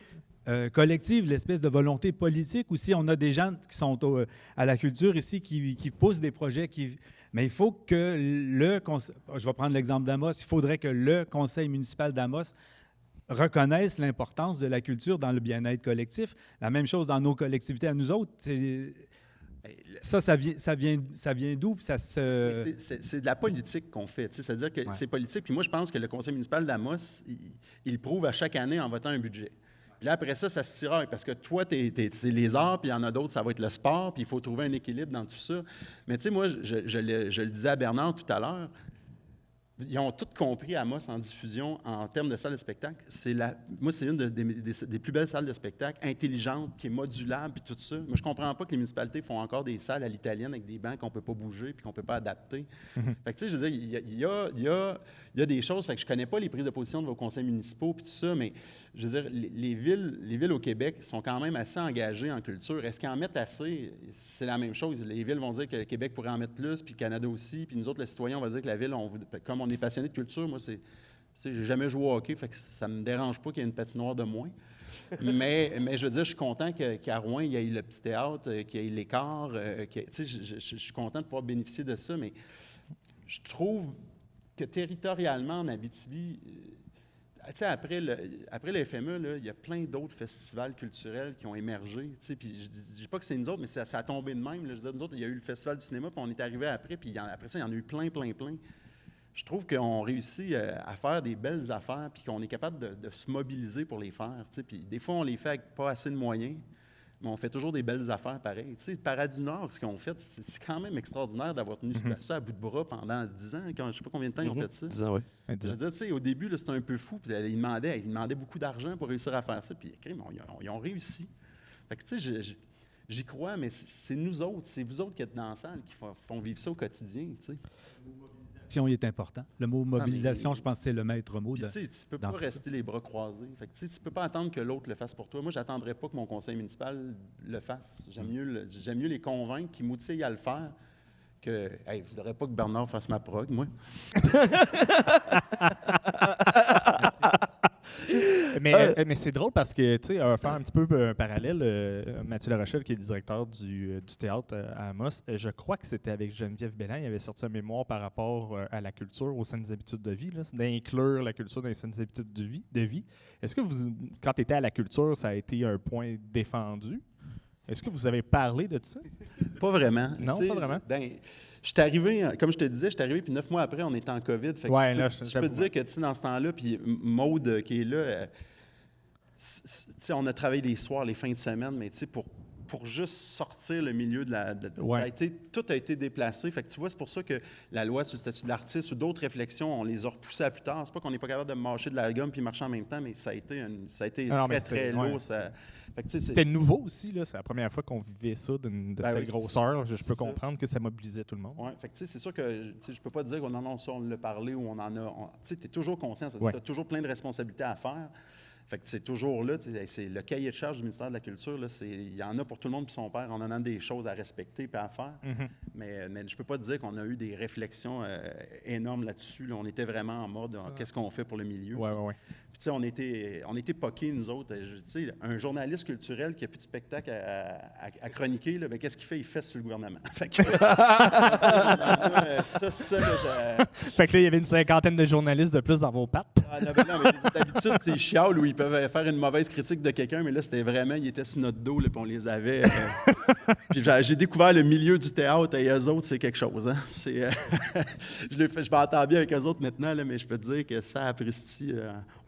collective, l'espèce de volonté politique aussi. On a des gens qui sont à la culture ici, qui poussent des projets, mais il faut que je vais prendre l'exemple d'Amos, il faudrait que le conseil municipal d'Amos reconnaissent l'importance de la culture dans le bien-être collectif. La même chose dans nos collectivités à nous autres. Ça vient d'où? C'est de la politique qu'on fait. C'est-à-dire que c'est politique. Puis moi, je pense que le conseil municipal d'Amos, il prouve à chaque année en votant un budget. Puis là, après ça se tiraille. Parce que toi, c'est les arts, puis il y en a d'autres, ça va être le sport, puis il faut trouver un équilibre dans tout ça. Mais tu sais, moi, je le disais à Bernard tout à l'heure, ils ont tout compris à Amos en diffusion en termes de salle de spectacle. Moi, c'est une des plus belles salles de spectacle, intelligente, qui est modulable, puis tout ça. Moi, je ne comprends pas que les municipalités font encore des salles à l'italienne avec des bancs qu'on ne peut pas bouger puis qu'on ne peut pas adapter. Fait que, tu sais, je veux dire, il y a des choses. Fait que je ne connais pas les prises de position de vos conseils municipaux puis tout ça, mais je veux dire, les villes au Québec sont quand même assez engagées en culture. Est-ce qu'ils en mettent assez? C'est la même chose. Les villes vont dire que le Québec pourrait en mettre plus, puis le Canada aussi, puis nous autres, les citoyens, on va dire que la ville, comme on est passionné de culture, moi, j'ai jamais joué au hockey, fait que ça me dérange pas qu'il y ait une patinoire de moins. Mais je veux dire, je suis content qu'à Rouen, il y ait le petit théâtre, qu'il y ait l'écart. Je suis content de pouvoir bénéficier de ça, mais je trouve que territorialement, en Abitibi, après le FME, là, il y a plein d'autres festivals culturels qui ont émergé. Puis je ne dis pas que c'est nous autres, mais ça a tombé de même. Là. Je veux dire, nous autres, il y a eu le Festival du cinéma, puis on est arrivé après, puis après ça, il y en a eu plein. Je trouve qu'on réussit à faire des belles affaires, puis qu'on est capable de se mobiliser pour les faire. Puis des fois, on les fait avec pas assez de moyens, mais on fait toujours des belles affaires pareilles. Paradis Nord, ce qu'on fait, c'est quand même extraordinaire d'avoir tenu ça à bout de bras pendant 10 ans. Je ne sais pas combien de temps ils ont fait ça. 10 ans, oui. Je veux dire, au début, c'était un peu fou. Puis ils demandaient beaucoup d'argent pour réussir à faire ça. Puis ils ont réussi. Fait que, tu sais, j'y crois, mais c'est nous autres, c'est vous autres qui êtes dans la salle qui font vivre ça au quotidien, tu sais. Il est important. Le mot mobilisation, je pense que c'est le maître mot. Tu ne peux pas rester les bras croisés. Fait que, tu ne peux pas attendre que l'autre le fasse pour toi. Moi, je n'attendrai pas que mon conseil municipal le fasse. J'aime mieux les convaincre qu'ils m'outillent à le faire que hey, je ne voudrais pas que Bernard fasse ma prog, moi. Mais c'est drôle parce que, tu sais, on va faire un petit peu un parallèle. Mathieu Larochelle, qui est le directeur du théâtre à Amos, je crois que c'était avec Geneviève Bellin, il avait sorti un mémoire par rapport à la culture, aux saines habitudes de vie, c'est d'inclure la culture dans les saines habitudes de vie. Est-ce que quand tu étais à la culture, ça a été un point défendu? Est-ce que vous avez parlé de ça? Pas vraiment. Non, pas vraiment. Je suis arrivé, comme je te disais, puis 9 mois après, on était en COVID. Fait que je peux te dire que dans ce temps-là, puis Maude qui est là, on a travaillé les soirs, les fins de semaine, mais pour juste sortir le milieu tout a été déplacé. Fait que tu vois, c'est pour ça que la loi sur le statut de l'artiste ou d'autres réflexions, on les a repoussées à plus tard. C'est pas qu'on n'est pas capable de mâcher de l'algum puis marcher en même temps, mais ça a été très lourd. C'était nouveau aussi, là. C'est la première fois qu'on vivait ça de telle grosseur. Je peux comprendre que ça mobilisait tout le monde. Oui, c'est sûr que je peux pas dire qu'on en a, on l'a parlé ou on en a. Tu es toujours conscient, tu as toujours plein de responsabilités à faire. Fait que c'est toujours là, c'est le cahier de charge du ministère de la Culture, il y en a pour tout le monde puis son père, on en a des choses à respecter et à faire. Mais je ne peux pas te dire qu'on a eu des réflexions énormes là-dessus. Là. On était vraiment en mode qu'est-ce qu'on fait pour le milieu. Ouais. Puis tu sais, on était poqués, nous autres. Un journaliste culturel qui n'a plus de spectacle à chroniquer, là, qu'est-ce qu'il fait? Il fesse sur le gouvernement. Fait que, fait que là, il y avait une cinquantaine de journalistes de plus dans vos pattes. Non, mais d'habitude, c'est chial où ils peuvent faire une mauvaise critique de quelqu'un, mais là, c'était vraiment, ils étaient sur notre dos, là, puis on les avait. Puis j'ai découvert le milieu du théâtre, et eux autres, c'est quelque chose. Hein? Je m'entends bien avec eux autres maintenant, là, mais je peux te dire que ça, Pristi,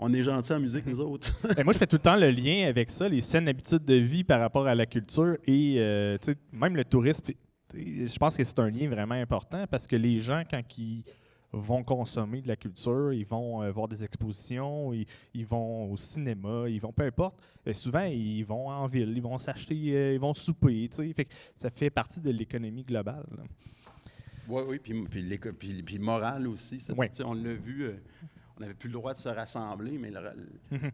on est gentils en musique, nous autres. Moi, je fais tout le temps le lien avec ça, les saines habitudes de vie par rapport à la culture et même le tourisme. Je pense que c'est un lien vraiment important parce que les gens, quand ils vont consommer de la culture, ils vont voir des expositions, ils vont au cinéma, ils vont peu importe. Souvent, ils vont en ville, ils vont s'acheter, ils vont souper. Fait que ça fait partie de l'économie globale. Oui, puis morale aussi. On l'a vu. On n'avait plus le droit de se rassembler, mais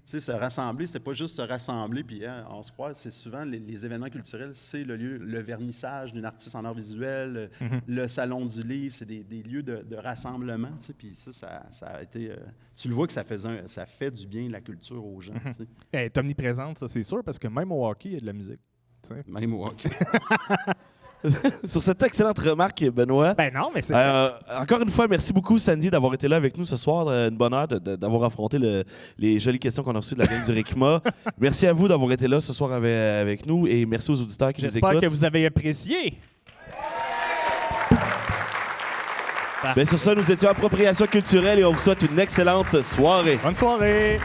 se rassembler, c'était pas juste se rassembler, puis on se croit, c'est souvent les événements culturels, c'est le vernissage d'une artiste en art visuel, le salon du livre, c'est des lieux de rassemblement, puis ça a été... tu le vois que ça fait du bien la culture aux gens. Elle est omniprésente, ça c'est sûr, parce que même au hockey, il y a de la musique. T'sais. Même au hockey. Sur cette excellente remarque, Benoît. Ben non, mais c'est... encore une fois, merci beaucoup, Sandy, d'avoir été là avec nous ce soir. Une bonne heure d'avoir affronté les jolies questions qu'on a reçues de la gang du RICMA. Merci à vous d'avoir été là ce soir avec nous et merci aux auditeurs qui nous écoutent. J'espère que vous avez apprécié. Bien, sur ça, nous étions Appropriation culturelle et on vous souhaite une excellente soirée. Bonne soirée.